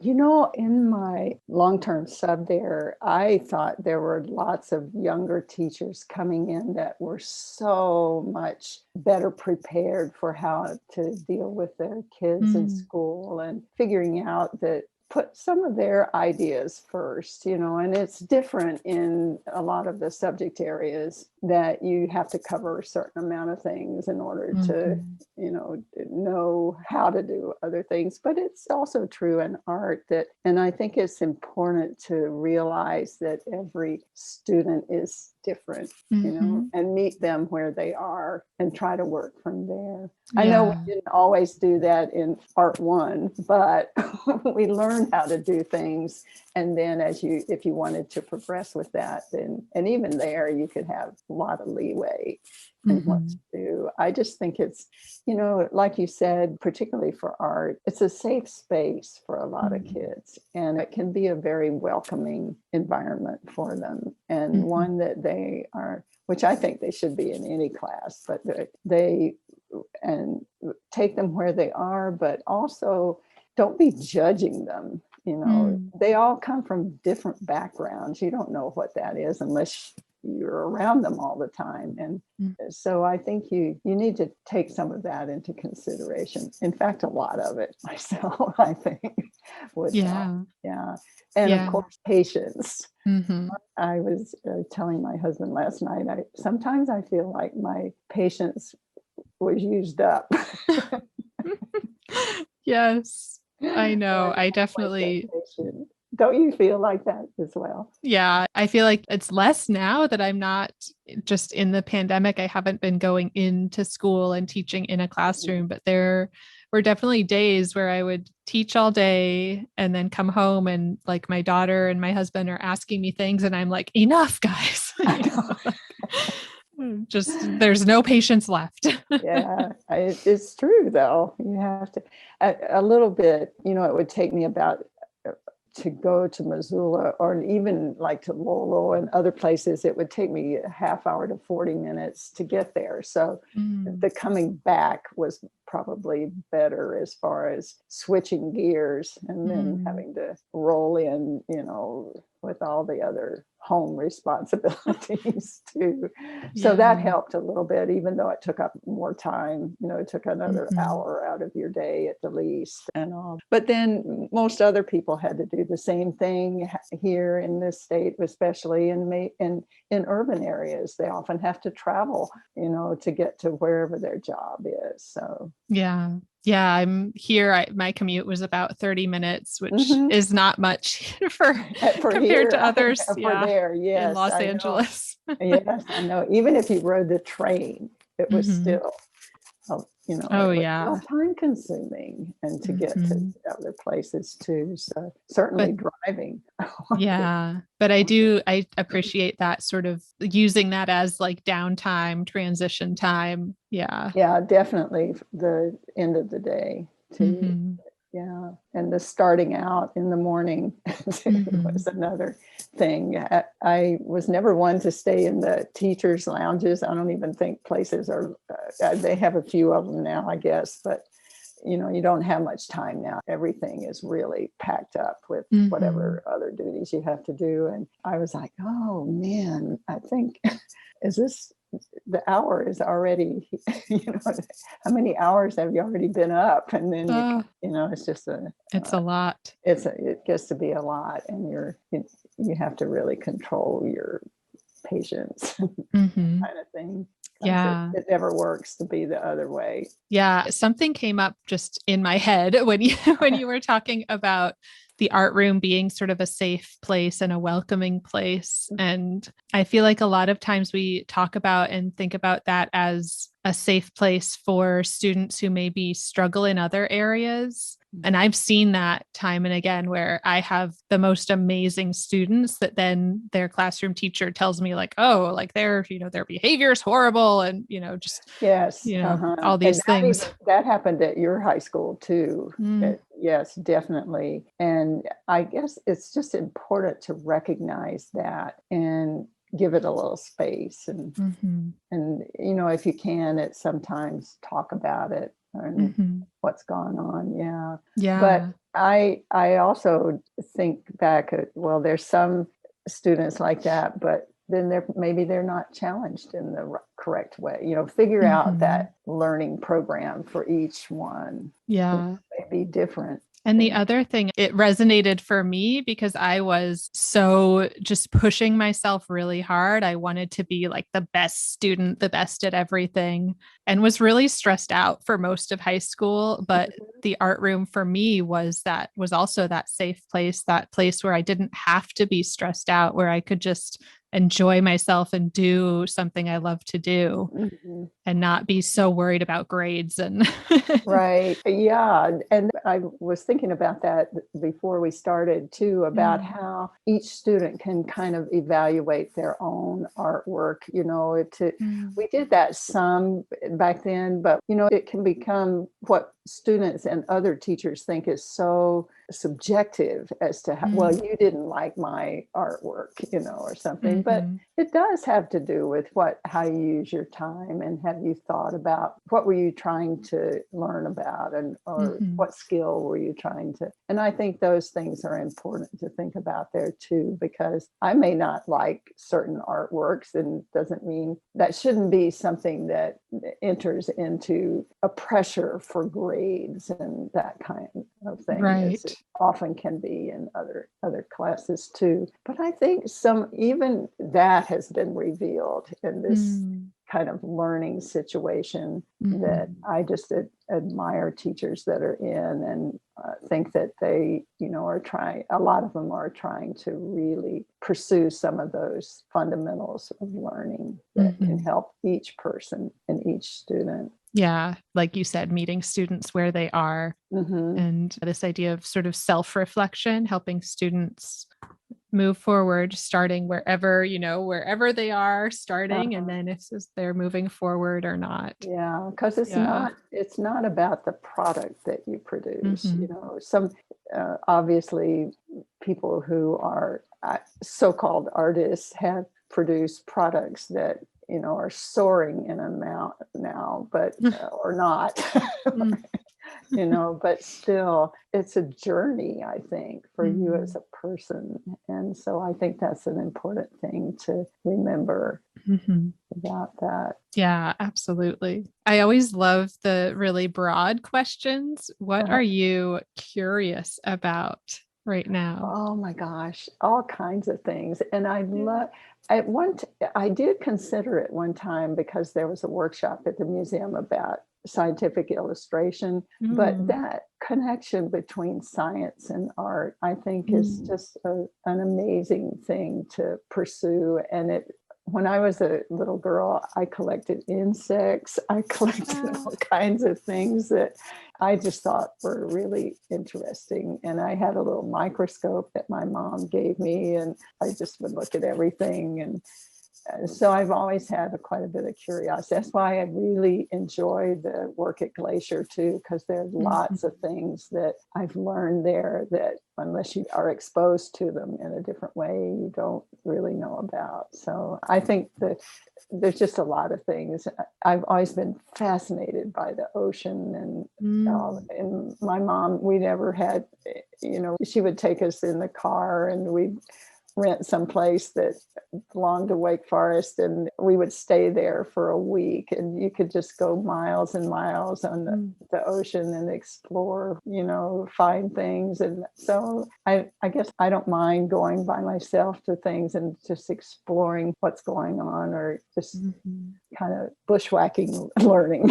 Yeah. In my long-term sub there, I thought there were lots of younger teachers coming in that were so much better prepared for how to deal with their kids in Mm. school and figuring out that put some of their ideas first, and it's different in a lot of the subject areas that you have to cover a certain amount of things in order to Mhm. know how to do other things. But it's also true in art and I think it's important to realize that every student is different, Mhm. and meet them where they are and try to work from there. I know we Yeah. didn't always do that in Art 1, but we learned how to do things. And then if you wanted to progress with that, then, and even there, you could have a lot of leeway in what to Mhm. do. I just think it's, like you said, particularly for art, it's a safe space for a lot of Mhm. kids. And it can be a very welcoming environment for them, and Mhm. one that they are, which I think they should be in any class, but they and take them where they are, but also don't be judging them. Mm. They all come from different backgrounds. You don't know what that is unless you're around them all the time. And Mm. so I think you need to take some of that into consideration. In fact, a lot of it myself, I think, would help. Yeah. Yeah. And of Yeah. course, patience. Mhm. I was telling my husband last night, sometimes I feel like my patience was used up. Yes. I I know. don't I always get definitely patient. Don't you feel like that as well? yeah, I feel like it's less now that I'm not just in the pandemic. I haven't been going into school and teaching in a classroom, but there were definitely days where I would teach all day and then come home and like my daughter and my husband are asking me things and I'm like, enough, guys. I know. Just there's no patience left. Yeah, it's true though. You have to a little bit. It would take me about to go to Missoula or even like to Lolo and other places. It would take me a half hour to 40 minutes to get there. So Mm. the coming back was probably better as far as switching gears and then having to roll in, with all the other home responsibilities too. So that helped a little bit, even though it took up more time. It took another hour out of your day at the least and all. But then most other people had to do the same thing here in this state, especially in urban areas. They often have to travel, to get to wherever their job is. So yeah, I'm here. My commute was about 30 minutes, which is not much for compared here, to others. for there, yes, in Los I Angeles. Yes, I know. Even if you rode the train, it was still, it was time consuming, and to get to other places too. So certainly driving. But I appreciate that sort of using that as like downtime, transition time. Yeah, definitely the end of the day too. Yeah. And the starting out in the morning was another thing. I was never one to stay in the teachers' lounges. I don't even think places are, they have a few of them now, I guess, but you don't have much time now. Everything is really packed up with whatever other duties you have to do. And I was like, oh man, I think, the hour is already, how many hours have you already been up? And then, it's just it's a lot. It gets to be a lot, and you have to really control your patience kind of thing. It never works to be the other way. Something came up just in my head when you were talking about the art room being sort of a safe place and a welcoming place. And I feel like a lot of times we talk about and think about that as a safe place for students who maybe struggle in other areas. And I've seen that time and again, where I have the most amazing students that then their classroom teacher tells me like, oh, like their behavior is horrible. And, all these things. That happened at your high school too. Yes, definitely. And I guess it's just important to recognize that and give it a little space and if you can, sometimes talk about it and what's gone on. But I also think back at, well, there's some students like that, but then maybe they're not challenged in the correct way. Figure out that learning program for each one. It may be different. And the other thing, it resonated for me because I was so just pushing myself really hard. I wanted to be like the best student, the best at everything, and was really stressed out for most of high school. But the art room for me was also that safe place, that place where I didn't have to be stressed out, where I could just enjoy myself and do something I love to do and not be so worried about grades and right. Yeah. And I was thinking about that before we started too, about how each student can kind of evaluate their own artwork. We did that some back then, but it can become what students and other teachers think is so subjective as to how, well, you didn't like my artwork, or something, but it does have to do with how you use your time, and have you thought about what were you trying to learn about, or what skill were you trying to, and I think those things are important to think about there too, because I may not like certain artworks, and doesn't mean that shouldn't be something that enters into a pressure for grades and that kind of thing. Right. It often can be in other classes too. But I think even that has been revealed in this kind of learning situation, that I just admire teachers that are in, and think that they, are trying, a lot of them are trying to really pursue some of those fundamentals of learning that can help each person and each student. Yeah, like you said, meeting students where they are, and this idea of sort of self-reflection, helping students move forward, starting wherever they are starting, and then if they're moving forward or not. Yeah, because it's not about the product that you produce. Some obviously people who are so-called artists have produced products that are soaring in amount now, but or not. But still, it's a journey, I think, for you as a person. And so I think that's an important thing to remember about that. Yeah, absolutely. I always love the really broad questions. What are you curious about right now? Oh my gosh, all kinds of things. And I did consider it one time because there was a workshop at the museum about scientific illustration, but that connection between science and art, I think, is just an amazing thing to pursue. And when I was a little girl, I collected insects. I collected all kinds of things that I just thought were really interesting. And I had a little microscope that my mom gave me, and I just would look at everything. And so I've always had quite a bit of curiosity. That's why I really enjoy the work at Glacier too, because there's lots of things that I've learned there that unless you are exposed to them in a different way, you don't really know about. So I think that there's just a lot of things. I've always been fascinated by the ocean, and my mom, we never had, she would take us in the car and we'd rent some place that belonged to Wake Forest, and we would stay there for a week, and you could just go miles and miles on the ocean and explore, find things. And so I guess I don't mind going by myself to things and just exploring what's going on, or just kind of bushwhacking learning.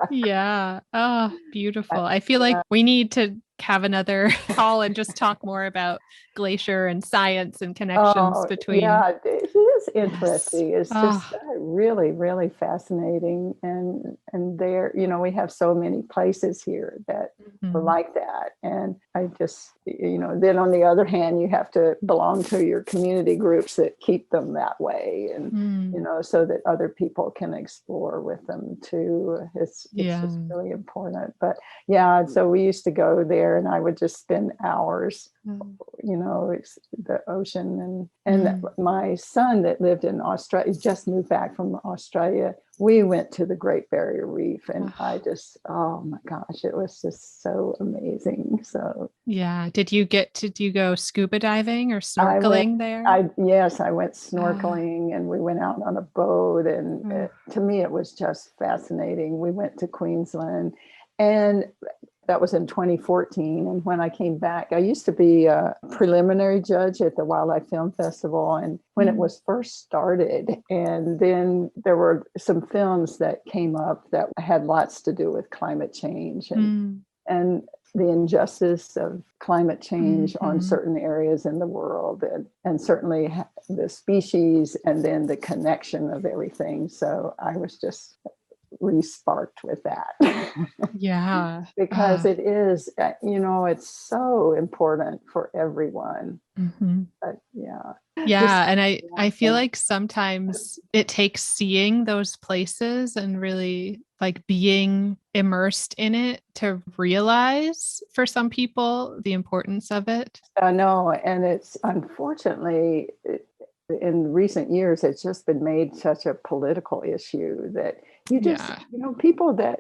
Yeah. Oh, beautiful. I feel like we need to have another call and just talk more about Glacier and science and connections between. Yeah, it is interesting. It's just really, really fascinating. And there, we have so many places here that are like that. And I just, then on the other hand, you have to belong to your community groups that keep them that way. And, so that other people can explore with them too. It's just really important. But yeah, so we used to go there and I would just spend hours, it's the ocean. And my son that lived in Australia, just moved back from Australia, we went to the Great Barrier Reef, and I just, oh my gosh, it was just so amazing. So yeah. Do you go scuba diving or snorkeling there? Yes, I went snorkeling, and we went out on a boat, and to me it was just fascinating. We went to Queensland, and that was in 2014. And when I came back, I used to be a preliminary judge at the Wildlife Film Festival. And when it was first started, and then there were some films that came up that had lots to do with climate change and the injustice of climate change on certain areas in the world, and certainly the species, and then the connection of everything. So I was just re-sparked with that. Yeah. Because it is, it's so important for everyone. But yeah. Yeah. And I feel like sometimes it takes seeing those places and really like being immersed in it to realize for some people the importance of it. No, and it's unfortunately in recent years, it's just been made such a political issue that you just, people that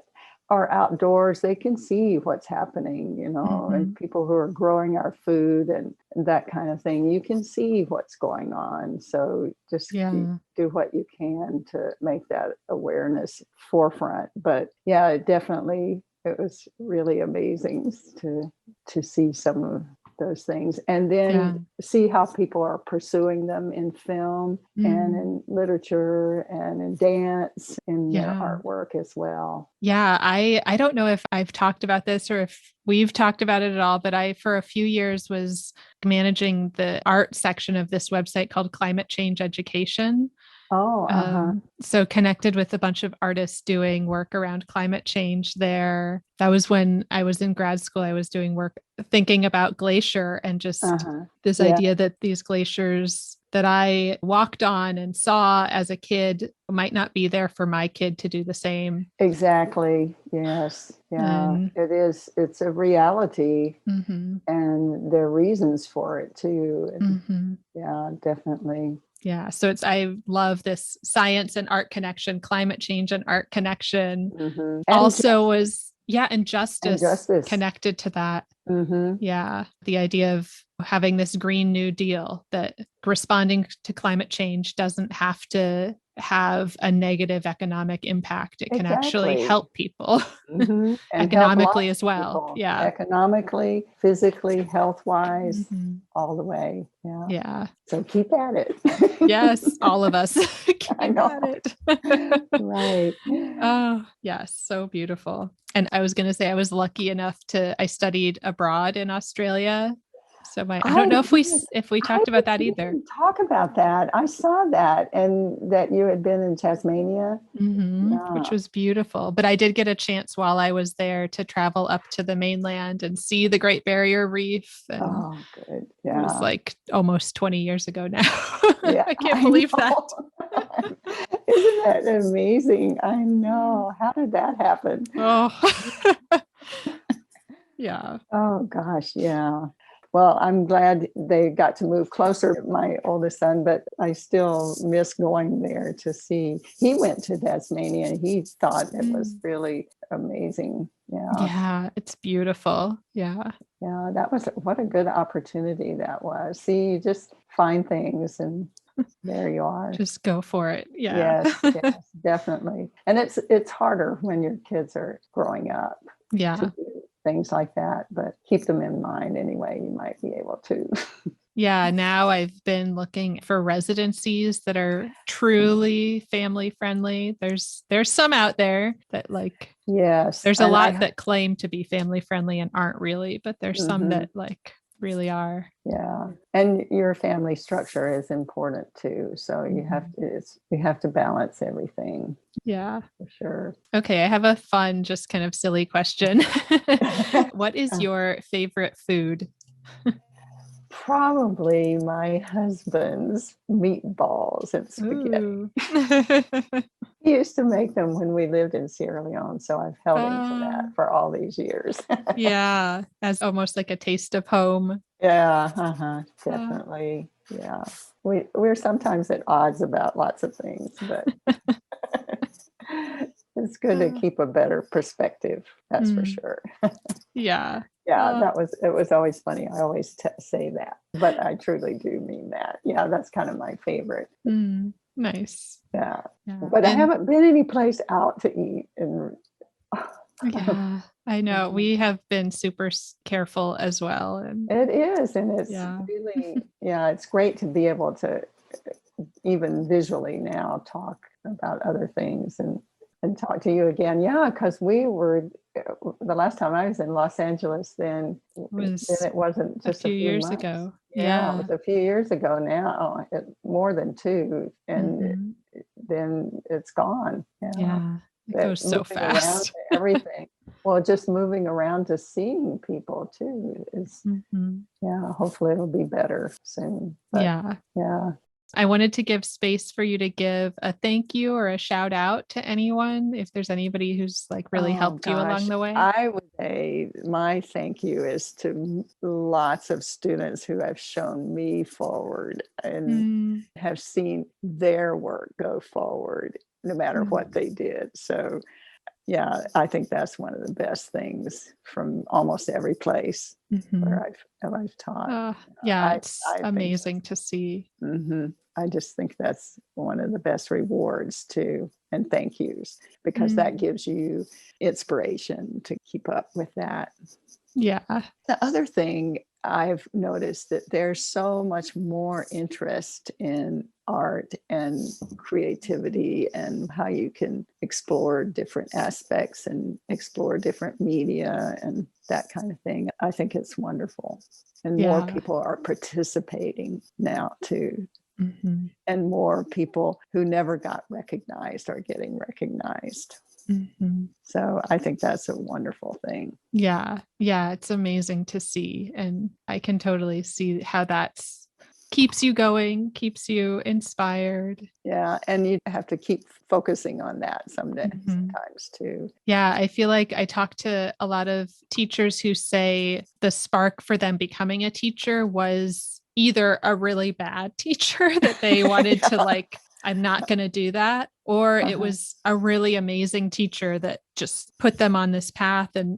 are outdoors, they can see what's happening, and people who are growing our food and that kind of thing, you can see what's going on. So just do what you can to make that awareness forefront. But yeah, it was really amazing to see some of those things, and then see how people are pursuing them in film and in literature and in dance, in their artwork as well. Yeah, I don't know if I've talked about this or if we've talked about it at all, but I, for a few years, was managing the art section of this website called Climate Change Education. So connected with a bunch of artists doing work around climate change there. That was when I was in grad school. I was doing work thinking about Glacier and just this idea that these glaciers that I walked on and saw as a kid might not be there for my kid to do the same. Exactly. Yes. Yeah. It is. It's a reality, and there are reasons for it too. And yeah, definitely. Yeah. So I love this science and art connection, climate change and art connection. Mm-hmm. Also was, and And justice justice. connected to that. Mm-hmm. Yeah. The idea of having this Green New Deal, that responding to climate change doesn't have to have a negative economic impact. It can actually Exactly. help people Mm-hmm. And help economically lots as of well. people Yeah. economically, physically, health-wise, Mhm. all the way. Yeah. Yeah. So keep at it. Yes. All of us I keep know. at it. Right. Oh, yes. So beautiful. And I was going to say, I was lucky enough I studied abroad in Australia. So I don't I know yes, if we I talked about that either. didn't talk about that. I saw that and that you had been in Tasmania. Which Yeah. was beautiful. But I did get a chance while I was there to travel up to the mainland and see the Great Barrier Reef. And Oh, good. it was Yeah. like almost 20 years ago now. Yeah, I can't I believe that. know. Isn't that amazing? I Mm. know. How did that happen? Oh, yeah. Oh gosh, yeah. Well, I'm glad they got to move closer, my oldest son, but I still miss going there to see. He went to Tasmania and he thought it was Mm. really amazing. Yeah. Yeah, it's beautiful. Yeah. Yeah, that was what a good opportunity that was. See, you just find things and there you are. Just go for it. Yeah. Yes, yes, definitely. And it's harder when your kids are growing up to Yeah. do things like that, but keep them in mind anyway. You might be able to. Yeah. Now I've been looking for residencies that are truly family friendly. There's some out there that Yes, there's a and lot that claim to be family friendly and aren't really, but there's some mhm, that really are. yeah, and your family structure is important too. So Mhm. you have to balance everything Yeah. for sure. Okay. I have a fun, just kind of silly question. What is your favorite food? Probably my husband's meatballs and spaghetti. Ooh. He used to make them when we lived in Sierra Leone, so I've held him to uh, that for all these years. yeah, as almost like a taste of home. Yeah, uh-huh, Uh, definitely. Yeah. We're sometimes at odds about lots of things, but it's good to uh, keep a better perspective, that's for mm, sure. yeah. Yeah, Uh, it was always funny. I always say that, but I truly do mean that. Yeah, that's kind of my favorite. nice. Yeah. Yeah. But I And haven't been any place out to eat and yeah, I know we have been super careful as well. And it is, and it's yeah. really, yeah, it's great to be able to even visually now talk about other things and talk to you again. Yeah, because we were the last time I was in Los Angeles, then Was it wasn't a just a few few years months. ago. Yeah, it Yeah. was a few years ago now, more than two, and hmm then it's gone. Yeah, Yeah. It but goes so moving around fast. to everything. Well, just moving around to seeing people too is, hmm yeah, hopefully it'll be better soon. But Yeah. yeah. I wanted to give space for you to give a thank you or a shout out to anyone if there's anybody who's really Oh helped you along gosh, the way. I would say my thank you is to lots of students who have shown me forward and Mm, have seen their work go forward no matter mm, what they did. So yeah, I think that's one of the best things from almost every place mhm. where I've taught. Yeah, I it's I think amazing to see. I just think that's one of the best rewards too, and thank yous, because that Mm, gives you inspiration to keep up with that. yeah. The other thing I've noticed that there's so much more interest in art and creativity and how you can explore different aspects and explore different media and that kind of thing. I think it's wonderful. And more Yeah. people are participating now too, hmm and more people who never got recognized are getting recognized. hmm So I think that's a wonderful thing. Yeah. Yeah. It's amazing to see. And I can totally see how that's keeps you going, keeps you inspired. Yeah, and you have to keep focusing on that Mhm. sometimes too. Yeah, I feel like I talk to a lot of teachers who say the spark for them becoming a teacher was either a really bad teacher that they wanted to like, I'm not going to do that, or it was a really amazing teacher that just put them on this path and,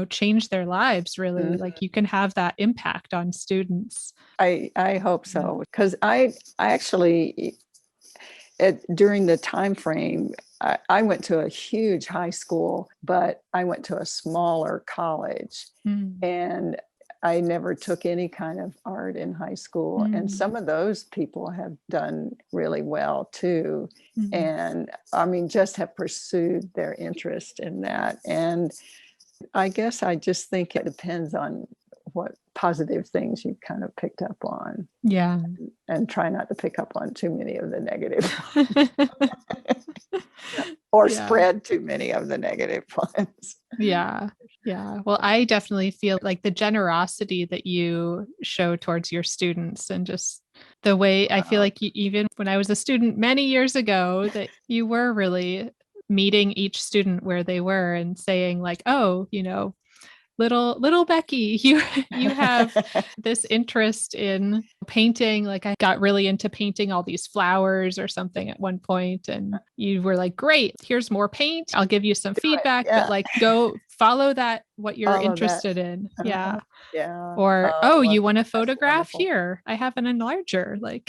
changed their lives really. Like you can have that impact on students. I hope so, because I actually during the time frame, I went to a huge high school, but I went to a smaller college, and I never took any kind of art in high school. And some of those people have done really well too. And I mean, just have pursued their interest in that. And I guess I just think it depends on what positive things you kind of picked up on. Yeah. And try not to pick up on too many of the negative or spread too many of the negative ones. Yeah. Yeah. Well, I definitely feel like the generosity that you show towards your students and just the way I feel like even when I was a student many years ago, that you were really meeting each student where they were and saying like, oh, little Becky, you have this interest in painting. Like I got really into painting all these flowers or something at one point, and you were like, great, here's more paint, I'll give you some feedback, but like go follow that, what you're interested in. Yeah. Or you want to photograph, here I have an enlarger, like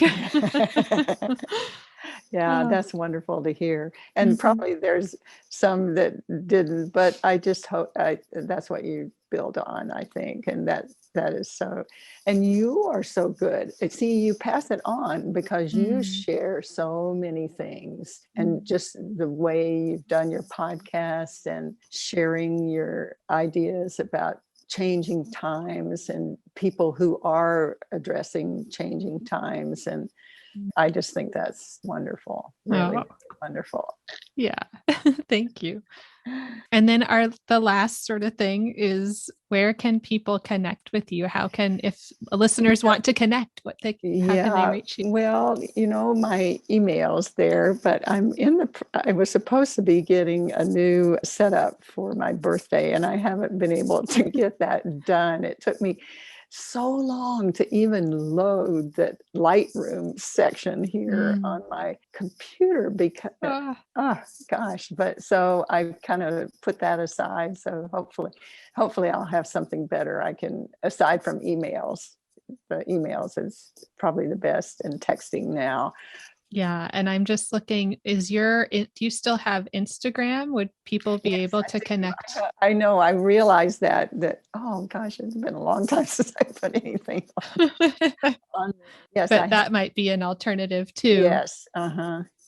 Yeah, that's wonderful to hear. And probably there's some that didn't, but I just hope that's what you build on, I think. And that is so, and you are so good. See, you pass it on because you share so many things, and just the way you've done your podcast and sharing your ideas about changing times and people who are addressing changing times. And I just think that's wonderful. Really wonderful. Yeah. Thank you. And then the last sort of thing is, where can people connect with you? How can, if listeners want to connect, how can they reach you? Well, my email's there, but I was supposed to be getting a new setup for my birthday, and I haven't been able to get that done. It took me so long to even load that Lightroom section here on my computer because, gosh, but so I kind of put that aside. So hopefully I'll have something better. I can, aside from emails, the emails is probably the best, and texting now. Yeah. And I'm just looking, do you still have Instagram? Would people be able to connect? I know. I realized that, oh gosh, it's been a long time since I put anything on. Yes. But that might be an alternative too. Yes.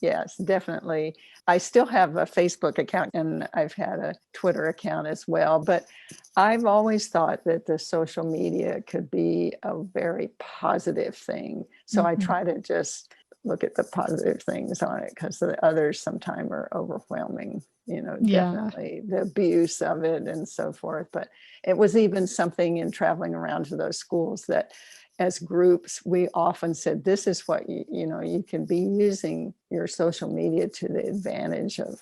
Yes, definitely. I still have a Facebook account, and I've had a Twitter account as well, but I've always thought that the social media could be a very positive thing. So I try to just look at the positive things on it, because the others sometimes are overwhelming, definitely the abuse of it and so forth. But it was even something in traveling around to those schools that as groups, we often said, this is what you can be using your social media to the advantage of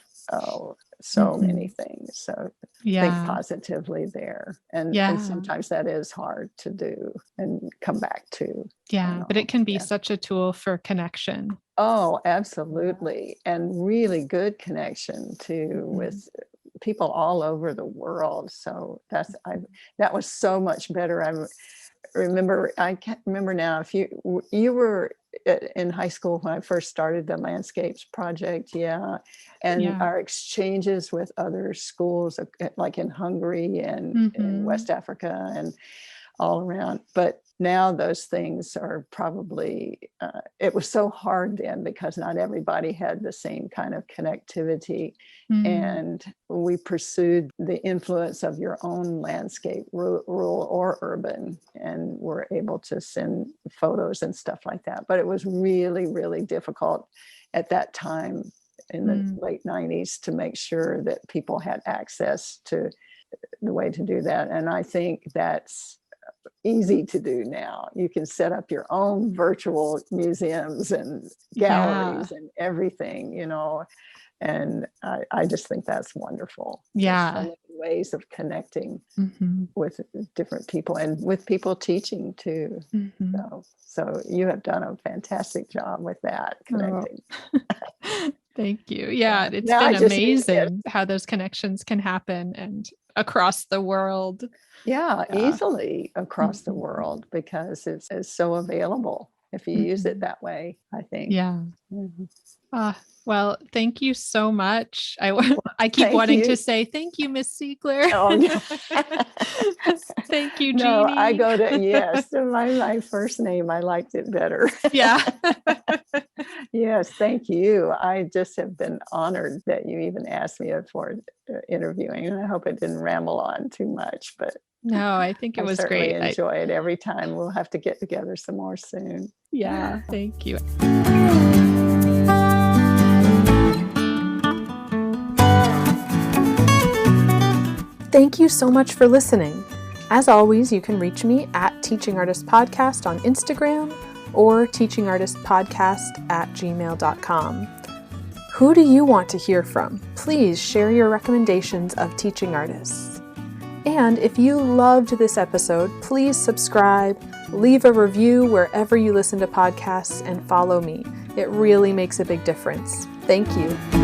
so many things. So think positively there. And sometimes that is hard to do and come back to. Yeah, but it can be such a tool for connection. Oh, absolutely. And really good connection too with people all over the world. So that was so much better. I can't remember now if you were in high school when I first started the landscapes project. And our exchanges with other schools, like in Hungary and in West Africa and all around. But now those things are probably, it was so hard then because not everybody had the same kind of connectivity. And we pursued the influence of your own landscape, rural or urban, and were able to send photos and stuff like that. But it was really, really difficult at that time in the late 90s to make sure that people had access to the way to do that. And I think that's easy to do now. You can set up your own virtual museums and galleries and everything, and I just think that's wonderful. Yeah. There's so many ways of connecting Mm-hmm. with different people and with people teaching too. Mm-hmm. So you have done a fantastic job with that, Oh. connecting. Thank you. Yeah, it's Now been I just need to get, amazing how those connections can happen and across the world. yeah, Yeah. easily across the Mhm. world because it's so available if you use it Mhm. that way, I think. Yeah. Mhm. Well, thank you so much. I keep Thank wanting to you. say thank you, Miss Siegler. Oh, no. Thank you, No, I Jeannie. go to, yes, my first name, I liked it better. Yeah. Yes, thank you. I just have been honored that you even asked me for interviewing, and I hope it didn't ramble on too much, but No, I think it I was certainly great. enjoy it every time. We'll have to get together some more soon. Yeah, thank you. Thank you so much for listening. As always, you can reach me at Teaching Artist Podcast on Instagram or teachingartistpodcast@gmail.com. Who do you want to hear from? Please share your recommendations of teaching artists. And if you loved this episode, please subscribe, leave a review wherever you listen to podcasts, and follow me. It really makes a big difference. Thank you.